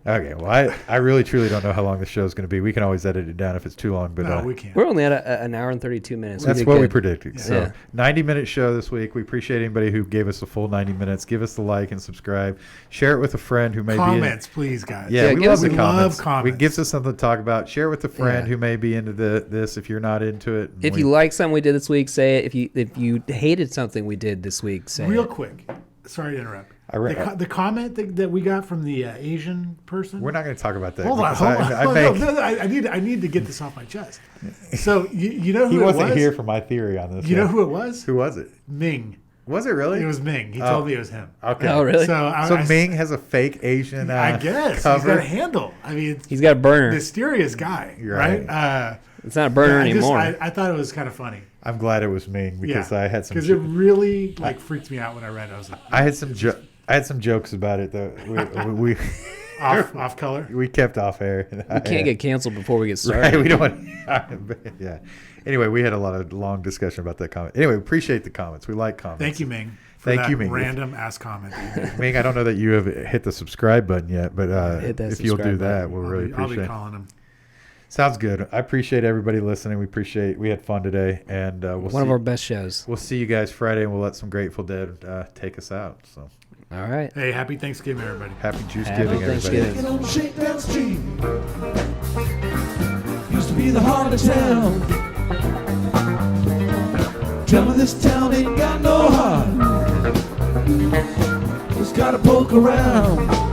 Okay, well, I really truly don't know how long the show is going to be. We can always edit it down if it's too long, but No, we can't. We're only at an hour and 32 minutes. that's did what we good. predicted. Yeah. So, Yeah. 90-minute show this week. We appreciate anybody who gave us a full 90 minutes. Give us the like and subscribe. Share it with a friend who may Comments, please, guys. Yeah, we give love us the we comments. love comments. It gives us something to talk about. Share it with a friend Yeah. who may be into this if you're not into it. If you like something we did this week, say it. If you hated something we did this week, say Real it. quick, sorry to interrupt. I re- The comment that we got from the Asian person. We're not going to talk about that. Hold on, because hold on. I No, make- no, I need to get this off my chest. So you know who he it wasn't was? here for my theory on this. You know yet. who it was? Who was it? Ming. Was it really? It was Ming. He Oh. told me it was him. Okay. Oh, really? So Ming has a fake Asian I guess cover. he's got a handle. I mean, He's got a burner. mysterious guy, You're right? right. It's not a burner anymore. I thought it was kind of funny. I'm glad it was Ming because I had some. because it really freaked me out when I read it. I was like, I had some jokes about it though. We off color. we kept off air. we can't get canceled before we get started. right. We don't want. Yeah. Anyway, we had a lot of long discussion about that comment. Anyway, appreciate the comments. We like comments. Thank you, Ming. for Thank that you, Ming. random ass comment. that you made. Ming, I don't know that you have hit the subscribe button yet, but Hit that if you'll do subscribe that, button. we'll really I'll appreciate be it. calling him. Sounds good. I appreciate everybody listening. We had fun today, and One of our best shows. we'll see you guys Friday, and we'll let some Grateful Dead take us out. So All right. Hey, happy Thanksgiving, everybody. happy Juice Happy Giving, everybody. Thanksgiving. Shaking on Shakedown Street. Used to be the heart of town. Tell me this town ain't got no heart. Just gotta poke around.